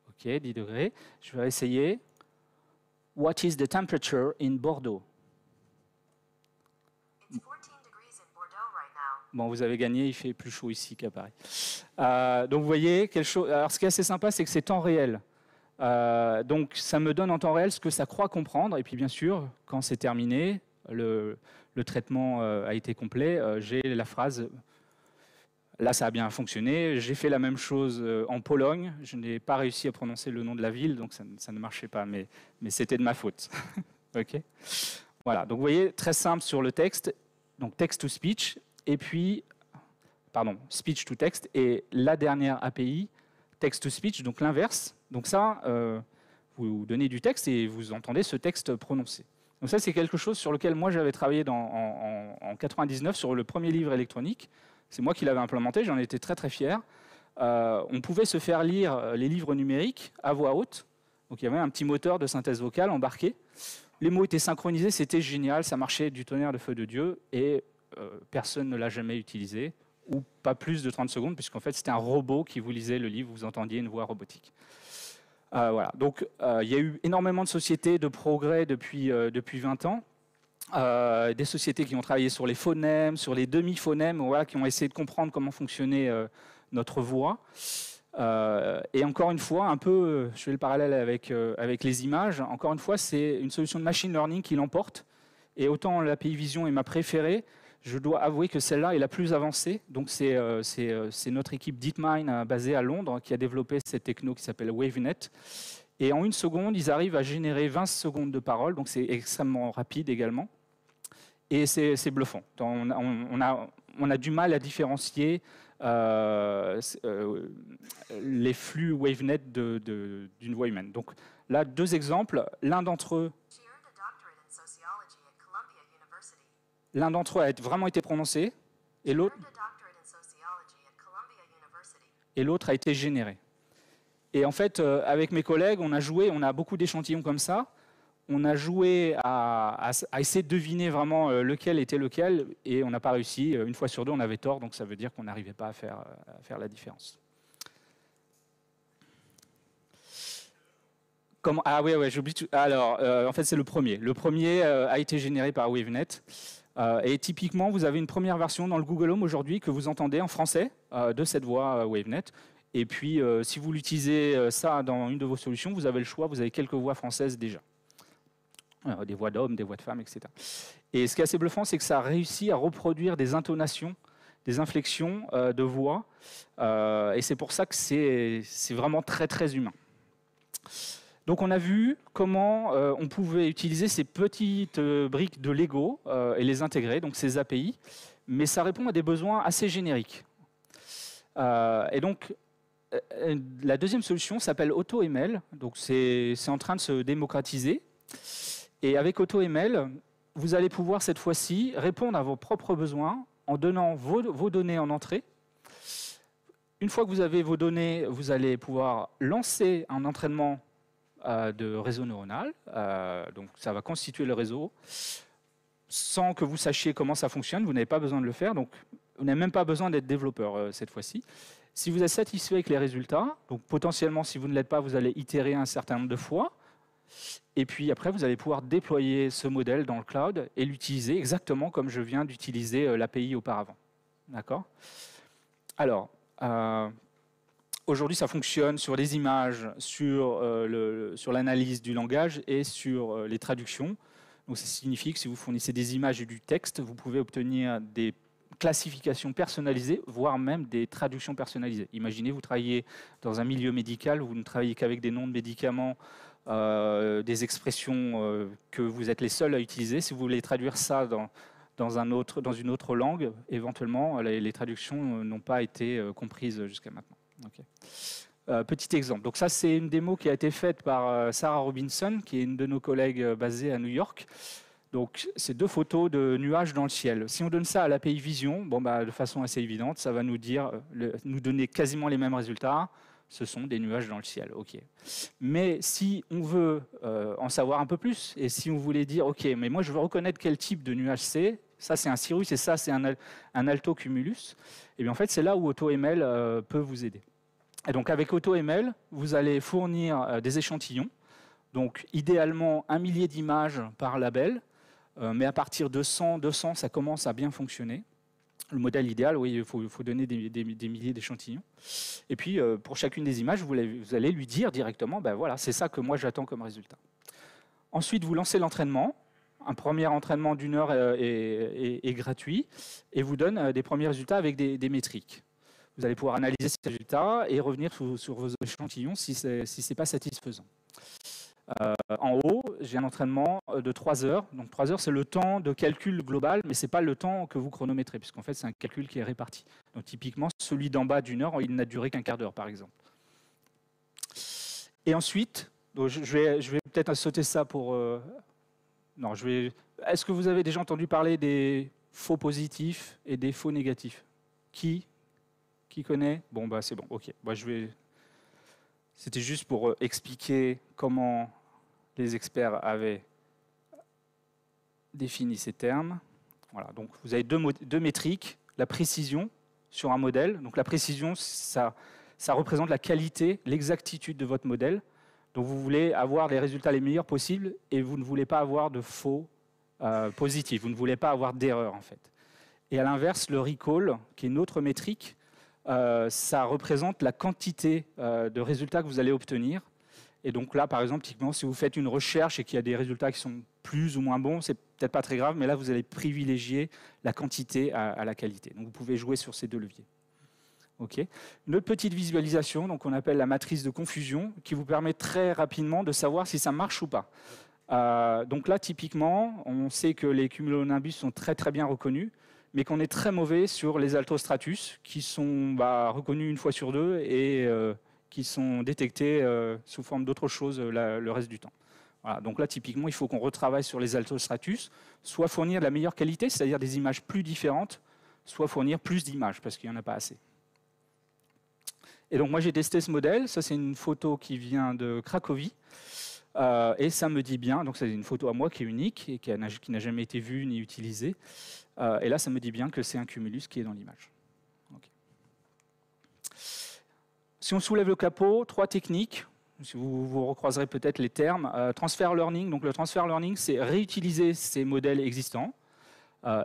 Ok, 10 degrés. Je vais essayer. What is the temperature in Bordeaux? It's 14 degrees in Bordeaux right now. Bon, vous avez gagné, il fait plus chaud ici qu'à Paris. Donc vous voyez, quelque chose... Alors ce qui est assez sympa, c'est que c'est temps réel. Donc ça me donne en temps réel ce que ça croit comprendre. Et puis bien sûr, quand c'est terminé, le traitement a été complet, j'ai la phrase, là ça a bien fonctionné, j'ai fait la même chose en Pologne, je n'ai pas réussi à prononcer le nom de la ville, donc ça ne marchait pas, mais c'était de ma faute. Ok. Voilà, donc vous voyez, très simple sur le texte, donc text to speech, et puis, pardon, speech to text, et la dernière API, text to speech, donc l'inverse, donc ça, vous donnez du texte et vous entendez ce texte prononcé. Donc ça, c'est quelque chose sur lequel moi j'avais travaillé en 99 sur le premier livre électronique. C'est moi qui l'avais implémenté, j'en étais très très fier. On pouvait se faire lire les livres numériques à voix haute. Donc il y avait un petit moteur de synthèse vocale embarqué. Les mots étaient synchronisés, c'était génial, ça marchait du tonnerre de feu de Dieu et personne ne l'a jamais utilisé, ou pas plus de 30 secondes, puisqu'en fait c'était un robot qui vous lisait le livre, vous entendiez une voix robotique. Voilà. Donc, il y a eu énormément de sociétés de progrès depuis 20 ans. Des sociétés qui ont travaillé sur les phonèmes, sur les demi-phonèmes, voilà, qui ont essayé de comprendre comment fonctionnait notre voix. Et encore une fois, un peu, je fais le parallèle avec les images, encore une fois, c'est une solution de machine learning qui l'emporte. Et autant l'API Vision est ma préférée, je dois avouer que celle-là est la plus avancée. Donc c'est notre équipe DeepMind basée à Londres qui a développé cette techno qui s'appelle WaveNet. Et en 1 seconde, ils arrivent à générer 20 secondes de parole, donc c'est extrêmement rapide également. Et c'est bluffant. On a du mal à différencier les flux WaveNet d'une voix humaine. Donc là, 2 exemples. L'un d'entre eux, l'un d'entre eux a vraiment été prononcé et l'autre a été généré. Et en fait, avec mes collègues, on a joué, on a beaucoup d'échantillons comme ça. On a joué à essayer de deviner vraiment lequel était lequel et on n'a pas réussi. Une fois sur 2, on avait tort, donc ça veut dire qu'on n'arrivait pas à faire la différence. Ah oui, j'oublie tout. Alors, en fait, c'est le premier. Le premier a été généré par WaveNet. Et typiquement, vous avez une première version dans le Google Home aujourd'hui que vous entendez en français de cette voix WaveNet. Et puis, si vous l'utilisez ça dans une de vos solutions, vous avez le choix, vous avez quelques voix françaises déjà. Des voix d'hommes, des voix de femmes, etc. Et ce qui est assez bluffant, c'est que ça a réussi à reproduire des intonations, des inflexions de voix. Et c'est pour ça que c'est vraiment très, très humain. Donc on a vu comment on pouvait utiliser ces petites briques de Lego et les intégrer, donc ces API, mais ça répond à des besoins assez génériques. Et donc la deuxième solution s'appelle AutoML, donc c'est en train de se démocratiser. Et avec AutoML, vous allez pouvoir cette fois-ci répondre à vos propres besoins en donnant vos données en entrée. Une fois que vous avez vos données, vous allez pouvoir lancer un entraînement de réseau neuronal. Donc ça va constituer le réseau sans que vous sachiez comment ça fonctionne. Vous n'avez pas besoin de le faire. Donc vous n'avez même pas besoin d'être développeur cette fois-ci. Si vous êtes satisfait avec les résultats, donc potentiellement si vous ne l'êtes pas, vous allez itérer un certain nombre de fois. Et puis après, vous allez pouvoir déployer ce modèle dans le cloud et l'utiliser exactement comme je viens d'utiliser l'API auparavant. D'accord ? Alors, aujourd'hui, ça fonctionne sur les images, sur l'analyse du langage et sur les traductions. Donc, ça signifie que si vous fournissez des images et du texte, vous pouvez obtenir des classifications personnalisées, voire même des traductions personnalisées. Imaginez, vous travaillez dans un milieu médical, vous ne travaillez qu'avec des noms de médicaments, des expressions que vous êtes les seuls à utiliser. Si vous voulez traduire ça dans une autre langue, éventuellement, les traductions n'ont pas été comprises jusqu'à maintenant. Okay. Petit exemple. Donc ça, c'est une démo qui a été faite par Sarah Robinson, qui est une de nos collègues basée à New York. Donc, c'est 2 photos de nuages dans le ciel. Si on donne ça à l'API Vision, de façon assez évidente, ça va nous donner quasiment les mêmes résultats. Ce sont des nuages dans le ciel. Okay. Mais si on veut en savoir un peu plus, et si on voulait dire, OK, mais moi je veux reconnaître quel type de nuage c'est, ça c'est un cirrus et ça c'est un alto cumulus, et bien en fait c'est là où AutoML peut vous aider. Et donc avec AutoML, vous allez fournir des échantillons, donc idéalement 1 millier d'images par label, mais à partir de 100, 200, ça commence à bien fonctionner. Le modèle idéal, oui, il faut donner des milliers d'échantillons. Et puis, pour chacune des images, vous allez lui dire directement, voilà, c'est ça que moi j'attends comme résultat. Ensuite, vous lancez l'entraînement. Un premier entraînement d'1 heure est gratuit et vous donne des premiers résultats avec des métriques. Vous allez pouvoir analyser ces résultats et revenir sur vos échantillons si ce n'est pas satisfaisant. En haut, j'ai un entraînement de 3 heures. Donc 3 heures, c'est le temps de calcul global, mais ce n'est pas le temps que vous chronométrez, puisqu'en fait, c'est un calcul qui est réparti. Donc typiquement, celui d'en bas d'1 heure, il n'a duré qu'un quart d'heure, par exemple. Et ensuite, donc je vais peut-être sauter ça pour... Non, Est-ce que vous avez déjà entendu parler des faux positifs et des faux négatifs ? Qui connaît ? Bon, c'est bon, ok. C'était juste pour expliquer comment les experts avaient défini ces termes. Voilà, donc vous avez deux métriques, la précision sur un modèle. Donc la précision, ça représente la qualité, l'exactitude de votre modèle. Donc vous voulez avoir les résultats les meilleurs possibles et vous ne voulez pas avoir de faux positifs, vous ne voulez pas avoir d'erreur en fait. Et à l'inverse, le recall, qui est une autre métrique, ça représente la quantité de résultats que vous allez obtenir. Et donc là, par exemple, typiquement, si vous faites une recherche et qu'il y a des résultats qui sont plus ou moins bons, c'est peut-être pas très grave, mais là, vous allez privilégier la quantité à la qualité. Donc vous pouvez jouer sur ces 2 leviers. Okay. Une autre petite visualisation, donc on appelle la matrice de confusion, qui vous permet très rapidement de savoir si ça marche ou pas. Donc là, typiquement, on sait que les cumulonimbus sont très très bien reconnus, mais qu'on est très mauvais sur les altostratus, qui sont reconnus 1 fois sur 2 et qui sont détectés sous forme d'autre chose le reste du temps. Voilà, donc là, typiquement, il faut qu'on retravaille sur les altostratus, soit fournir de la meilleure qualité, c'est-à-dire des images plus différentes, soit fournir plus d'images, parce qu'il n'y en a pas assez. Et donc moi, j'ai testé ce modèle. Ça, c'est une photo qui vient de Cracovie. Et ça me dit bien, donc c'est une photo à moi qui est unique et qui n'a jamais été vue ni utilisée. Et là, ça me dit bien que c'est un cumulus qui est dans l'image. Okay. Si on soulève le capot, 3 techniques. Vous recroiserez peut-être les termes. Transfer learning. Donc le transfer learning, c'est réutiliser ces modèles existants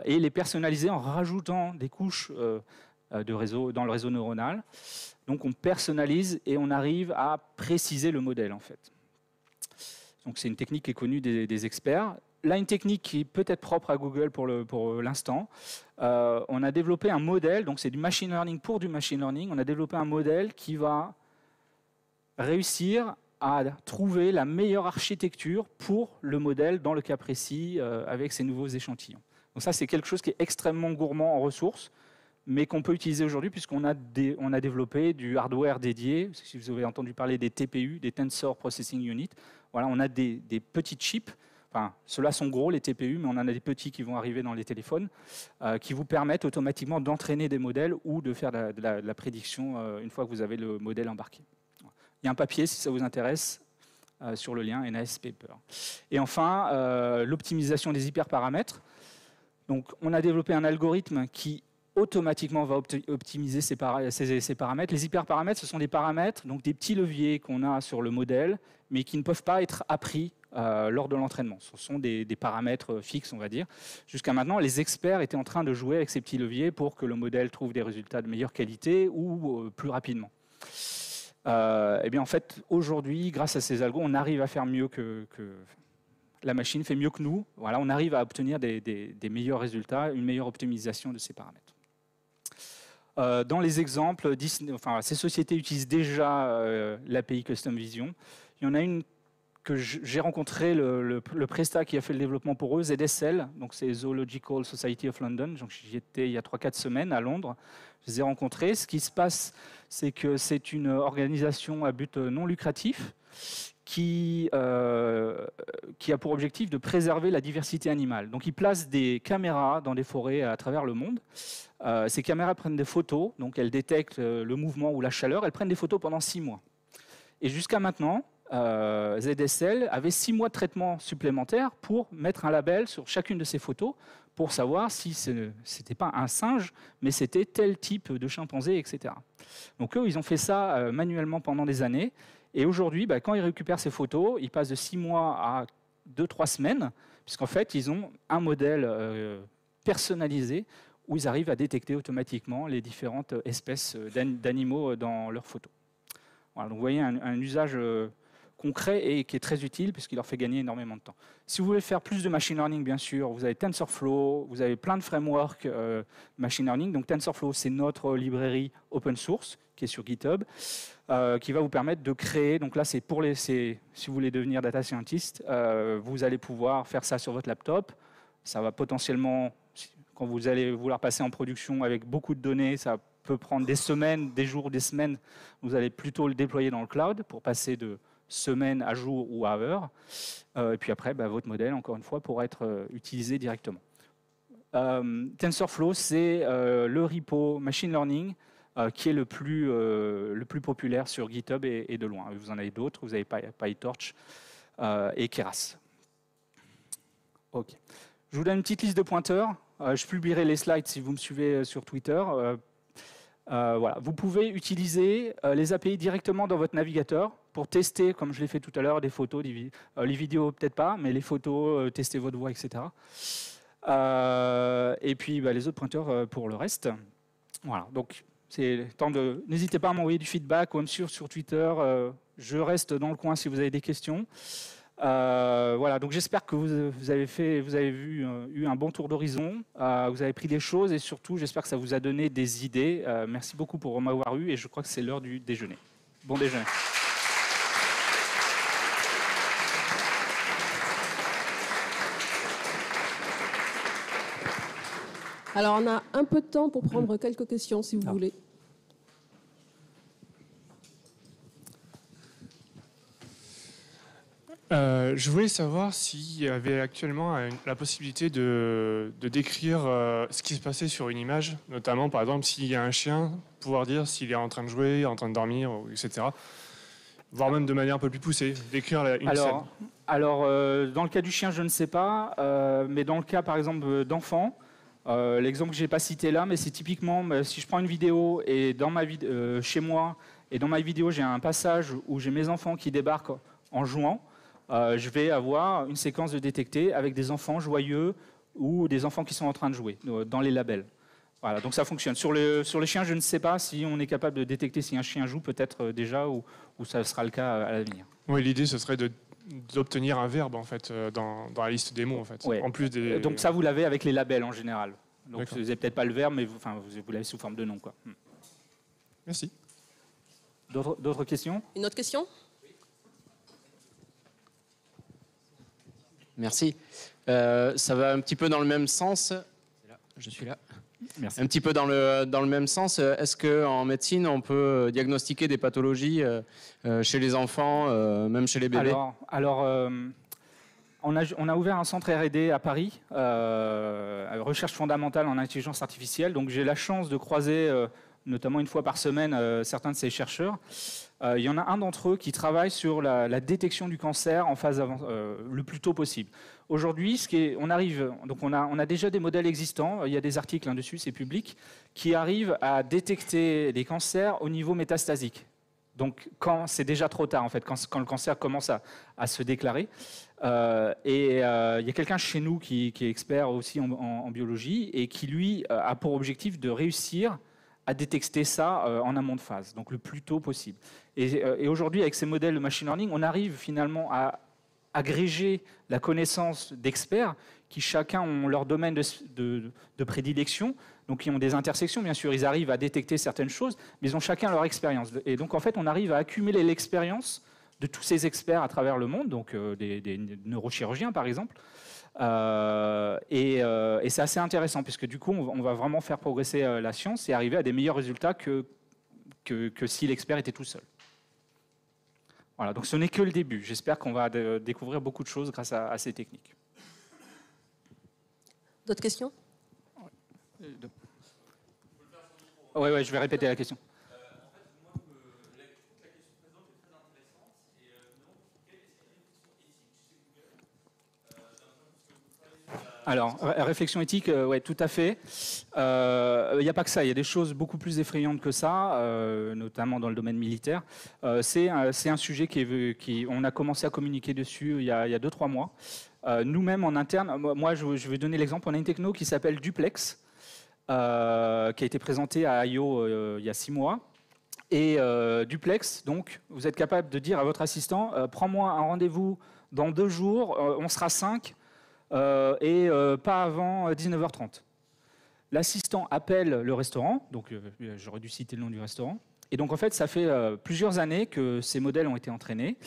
et les personnaliser en rajoutant des couches de réseau dans le réseau neuronal. Donc on personnalise et on arrive à préciser le modèle en fait. Donc c'est une technique qui est connue des experts. Là, une technique qui est peut-être propre à Google pour l'instant. On a développé un modèle, donc c'est du machine learning pour du machine learning. On a développé un modèle qui va réussir à trouver la meilleure architecture pour le modèle dans le cas précis avec ces nouveaux échantillons. Donc ça, c'est quelque chose qui est extrêmement gourmand en ressources, mais qu'on peut utiliser aujourd'hui puisqu'on a développé du hardware dédié. Si vous avez entendu parler des TPU, des Tensor Processing Unit, voilà, on a des petits chips. enfin, ceux-là sont gros, les TPU, mais on en a des petits qui vont arriver dans les téléphones, qui vous permettent automatiquement d'entraîner des modèles ou de faire de la prédiction une fois que vous avez le modèle embarqué. Il y a un papier, si ça vous intéresse, sur le lien NAS Paper. Et enfin, l'optimisation des hyperparamètres. Donc, on a développé un algorithme qui automatiquement va optimiser ces paramètres. Les hyperparamètres, ce sont des paramètres, donc des petits leviers qu'on a sur le modèle, mais qui ne peuvent pas être appris lors de l'entraînement. Ce sont des paramètres fixes, on va dire. Jusqu'à maintenant, les experts étaient en train de jouer avec ces petits leviers pour que le modèle trouve des résultats de meilleure qualité ou plus rapidement. Eh bien, en fait, aujourd'hui, grâce à ces algos, on arrive à faire mieux que la machine fait mieux que nous. Voilà, on arrive à obtenir des meilleurs résultats, une meilleure optimisation de ces paramètres. Dans les exemples, ces sociétés utilisent déjà l'API Custom Vision. Il y en a une que j'ai rencontré, le Presta qui a fait le développement pour eux, ZSL, donc c'est Zoological Society of London. J'y étais il y a 3-4 semaines à Londres. Je les ai rencontrés. Ce qui se passe, c'est que c'est une organisation à but non lucratif qui a pour objectif de préserver la diversité animale. Donc ils placent des caméras dans des forêts à travers le monde. Ces caméras prennent des photos, donc elles détectent le mouvement ou la chaleur. Elles prennent des photos pendant 6 mois. Et jusqu'à maintenant, ZSL avait 6 mois de traitement supplémentaire pour mettre un label sur chacune de ces photos pour savoir si ce n'était pas un singe, mais c'était tel type de chimpanzé, etc. Donc eux, ils ont fait ça manuellement pendant des années. Et aujourd'hui, quand ils récupèrent ces photos, ils passent de 6 mois à 2-3 semaines, puisqu'en fait, ils ont un modèle personnalisé où ils arrivent à détecter automatiquement les différentes espèces d'animaux dans leurs photos. Voilà, donc vous voyez un usage concret et qui est très utile puisqu'il leur fait gagner énormément de temps. Si vous voulez faire plus de machine learning, bien sûr, vous avez TensorFlow, vous avez plein de frameworks machine learning. Donc TensorFlow, c'est notre librairie open source qui est sur GitHub, qui va vous permettre de créer. Donc là, si vous voulez devenir data scientist, vous allez pouvoir faire ça sur votre laptop. Ça va potentiellement, quand vous allez vouloir passer en production avec beaucoup de données, ça peut prendre des semaines, des jours, des semaines. Vous allez plutôt le déployer dans le cloud pour passer de semaine à jour ou à heure. Et puis après, votre modèle, encore une fois, pourra être utilisé directement. TensorFlow, c'est le repo machine learning qui est le plus populaire sur GitHub et de loin. Vous en avez d'autres, vous avez PyTorch et Keras. Ok. Je vous donne une petite liste de pointeurs. Je publierai les slides si vous me suivez sur Twitter. Voilà. Vous pouvez utiliser les API directement dans votre navigateur pour tester, comme je l'ai fait tout à l'heure, des photos, les vidéos peut-être pas, mais les photos, tester votre voix, etc. Et puis les autres pointeurs pour le reste. Voilà. Donc c'est le temps de. N'hésitez pas à m'envoyer du feedback ou à me suivre sur Twitter. Je reste dans le coin si vous avez des questions. Voilà, donc j'espère que vous avez eu un bon tour d'horizon, vous avez pris des choses et surtout j'espère que ça vous a donné des idées. Merci beaucoup pour m'avoir eu et je crois que c'est l'heure du déjeuner. Bon déjeuner. Alors on a un peu de temps pour prendre quelques questions si vous voulez. Je voulais savoir s'il y avait actuellement la possibilité de décrire ce qui se passait sur une image, notamment par exemple s'il y a un chien, pouvoir dire s'il est en train de jouer, en train de dormir, etc. Voire même de manière un peu plus poussée, décrire une scène. Alors, dans le cas du chien, je ne sais pas, mais dans le cas par exemple d'enfants, l'exemple que je n'ai pas cité là, mais c'est typiquement si je prends une vidéo et chez moi, et dans ma vidéo j'ai un passage où j'ai mes enfants qui débarquent en jouant, je vais avoir une séquence de détecter avec des enfants joyeux ou des enfants qui sont en train de jouer dans les labels. Voilà, donc ça fonctionne. Sur les chiens, je ne sais pas si on est capable de détecter si un chien joue, peut-être déjà, ou ça sera le cas à l'avenir. Oui, l'idée, ce serait d'obtenir un verbe en fait, dans la liste des mots. En fait. Ouais. En plus des... Donc ça, vous l'avez avec les labels en général. Donc vous n'avez peut-être pas le verbe, mais vous l'avez sous forme de nom. Quoi. Merci. D'autres questions ? Une autre question ? Merci. Ça va un petit peu dans le même sens. Je suis là. Merci. Un petit peu dans le même sens. Est-ce qu'en médecine, on peut diagnostiquer des pathologies chez les enfants, même chez les bébés ? Alors, On a ouvert un centre R&D à Paris, recherche fondamentale en intelligence artificielle. Donc j'ai la chance de croiser, notamment une fois par semaine, certains de ces chercheurs. Il y en a un d'entre eux qui travaille sur la détection du cancer en phase le plus tôt possible. Aujourd'hui, on a déjà des modèles existants, il y a des articles dessus, c'est public, qui arrivent à détecter les cancers au niveau métastasique. Donc quand c'est déjà trop tard, en fait, quand le cancer commence à se déclarer. Il y a quelqu'un chez nous qui est expert aussi en biologie et qui, lui, a pour objectif de réussir à détecter ça en amont de phase, donc le plus tôt possible. Et aujourd'hui, avec ces modèles de machine learning, on arrive finalement à agréger la connaissance d'experts qui chacun ont leur domaine de prédilection, donc ils ont des intersections, bien sûr, ils arrivent à détecter certaines choses, mais ils ont chacun leur expérience. Et donc en fait, on arrive à accumuler l'expérience de tous ces experts à travers le monde, donc des neurochirurgiens par exemple, et c'est assez intéressant, puisque du coup, on va vraiment faire progresser la science et arriver à des meilleurs résultats que si l'expert était tout seul. Voilà, donc ce n'est que le début. J'espère qu'on va découvrir beaucoup de choses grâce à ces techniques. D'autres questions? Oui, je vais répéter la question. Alors, réflexion éthique, ouais, tout à fait. Il n'y a pas que ça, il y a des choses beaucoup plus effrayantes que ça, notamment dans le domaine militaire. C'est un sujet on a commencé à communiquer dessus il y a 2-3 mois. Nous-mêmes, en interne, moi, je vais donner l'exemple, on a une techno qui s'appelle Duplex, qui a été présentée à I.O. il y a 6 mois. Et Duplex, donc, vous êtes capable de dire à votre assistant, prends-moi un rendez-vous dans 2 jours, on sera 5, pas avant 19h30. L'assistant appelle le restaurant, donc j'aurais dû citer le nom du restaurant, et donc en fait ça fait plusieurs années que ces modèles ont été entraînés,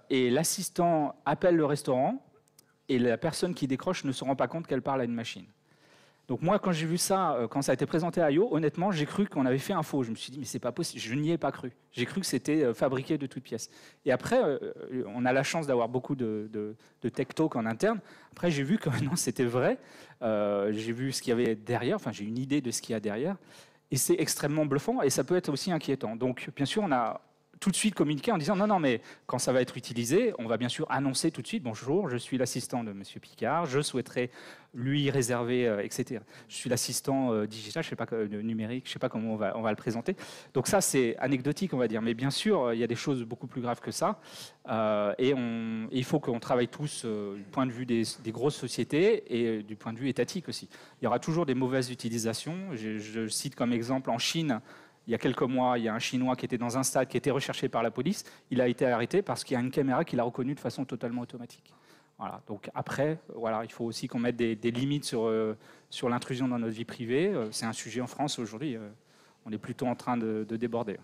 et l'assistant appelle le restaurant, et la personne qui décroche ne se rend pas compte qu'elle parle à une machine. Donc moi, quand j'ai vu ça, quand ça a été présenté à I.O., honnêtement, j'ai cru qu'on avait fait un faux. Je me suis dit, mais c'est pas possible, je n'y ai pas cru. J'ai cru que c'était fabriqué de toutes pièces. Et après, on a la chance d'avoir beaucoup de tech talk en interne. Après, j'ai vu que non, c'était vrai. J'ai vu ce qu'il y avait derrière, enfin, j'ai une idée de ce qu'il y a derrière. Et c'est extrêmement bluffant et ça peut être aussi inquiétant. Donc, bien sûr, on a tout de suite communiqué en disant non, mais quand ça va être utilisé, on va bien sûr annoncer tout de suite, bonjour, je suis l'assistant de M. Picard, je souhaiterais lui réserver, etc. Je suis l'assistant digital, je sais pas, numérique, je ne sais pas comment on va le présenter. Donc ça, c'est anecdotique, on va dire. Mais bien sûr, il y a des choses beaucoup plus graves que ça. Il faut qu'on travaille tous du point de vue des grosses sociétés et du point de vue étatique aussi. Il y aura toujours des mauvaises utilisations. Je cite comme exemple en Chine, il y a quelques mois, il y a un Chinois qui était dans un stade, qui était recherché par la police. Il a été arrêté parce qu'il y a une caméra qui l'a reconnu de façon totalement automatique. Voilà. Donc après, voilà, il faut aussi qu'on mette des limites sur l'intrusion dans notre vie privée. C'est un sujet en France aujourd'hui. On est plutôt en train de déborder. Et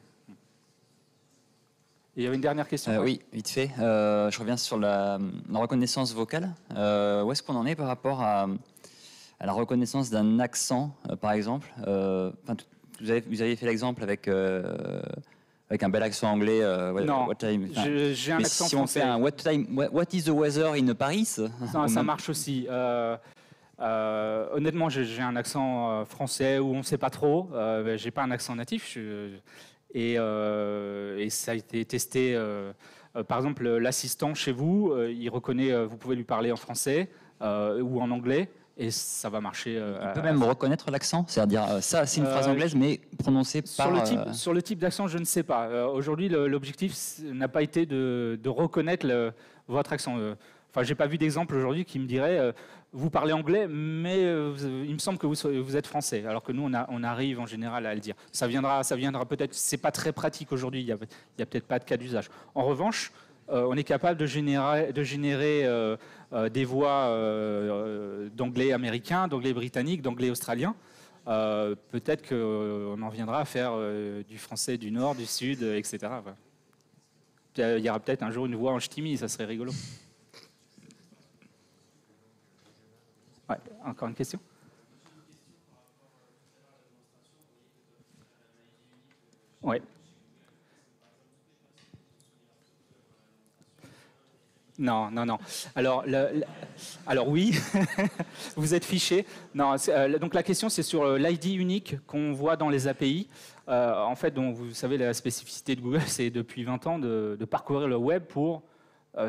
il y avait une dernière question. Oui, vite fait. Je reviens sur la reconnaissance vocale. Où est-ce qu'on en est par rapport à la reconnaissance d'un accent, par exemple vous avez fait l'exemple avec un bel accent anglais. Non, j'ai un accent si français. On fait un what is the weather in Paris Ça marche aussi. Honnêtement, j'ai un accent français où on ne sait pas trop. J'ai pas un accent natif. Et ça a été testé. Par exemple, l'assistant chez vous, il reconnaît. Vous pouvez lui parler en français ou en anglais. Et ça va marcher. Il peut même reconnaître l'accent, c'est-à-dire ça, c'est une phrase anglaise, mais prononcée par. Sur le type d'accent, je ne sais pas. Aujourd'hui, l'objectif n'a pas été de reconnaître votre accent. Enfin, j'ai pas vu d'exemple aujourd'hui qui me dirait vous parlez anglais, mais il me semble que vous êtes français. Alors que nous, on arrive en général à le dire. Ça viendra peut-être. C'est pas très pratique aujourd'hui. Il y a peut-être pas de cas d'usage. En revanche, on est capable de générer des voix d'anglais américain, d'anglais britannique, d'anglais australien. Peut-être qu'on en viendra à faire du français du nord, du sud, etc. Il y aura peut-être un jour une voix en ch'timi, ça serait rigolo. Ouais, encore une question ? Ouais. Non. Alors oui, vous êtes fiché. Non, donc la question c'est sur l'ID unique qu'on voit dans les API. En fait, donc, vous savez, la spécificité de Google, c'est depuis 20 ans de parcourir le web pour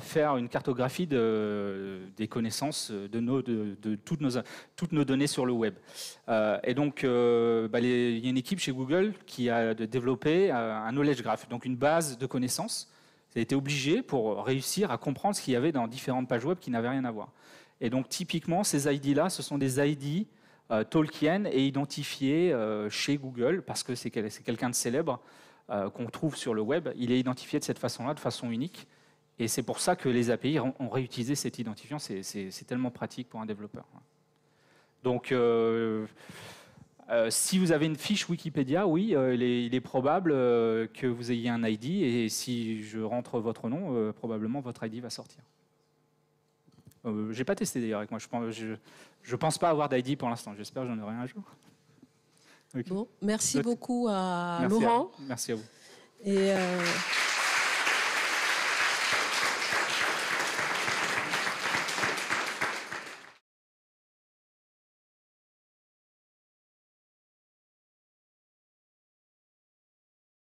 faire une cartographie des connaissances de toutes nos données sur le web. Et donc, il y a une équipe chez Google qui a développé un knowledge graph, donc une base de connaissances. Ça a été obligé pour réussir à comprendre ce qu'il y avait dans différentes pages web qui n'avaient rien à voir. Et donc, typiquement, ces ID-là, ce sont des ID Tolkien et identifiés chez Google parce que c'est quelqu'un de célèbre qu'on trouve sur le web. Il est identifié de cette façon-là, de façon unique. Et c'est pour ça que les API ont réutilisé cet identifiant. C'est tellement pratique pour un développeur. Donc, si vous avez une fiche Wikipédia, oui, il est probable que vous ayez un ID. Et si je rentre votre nom, probablement votre ID va sortir. Je n'ai pas testé d'ailleurs avec moi. Je pense pas avoir d'ID pour l'instant. J'espère que j'en aurai un jour. Okay. Bon, merci beaucoup à merci Laurent. Merci à vous. Et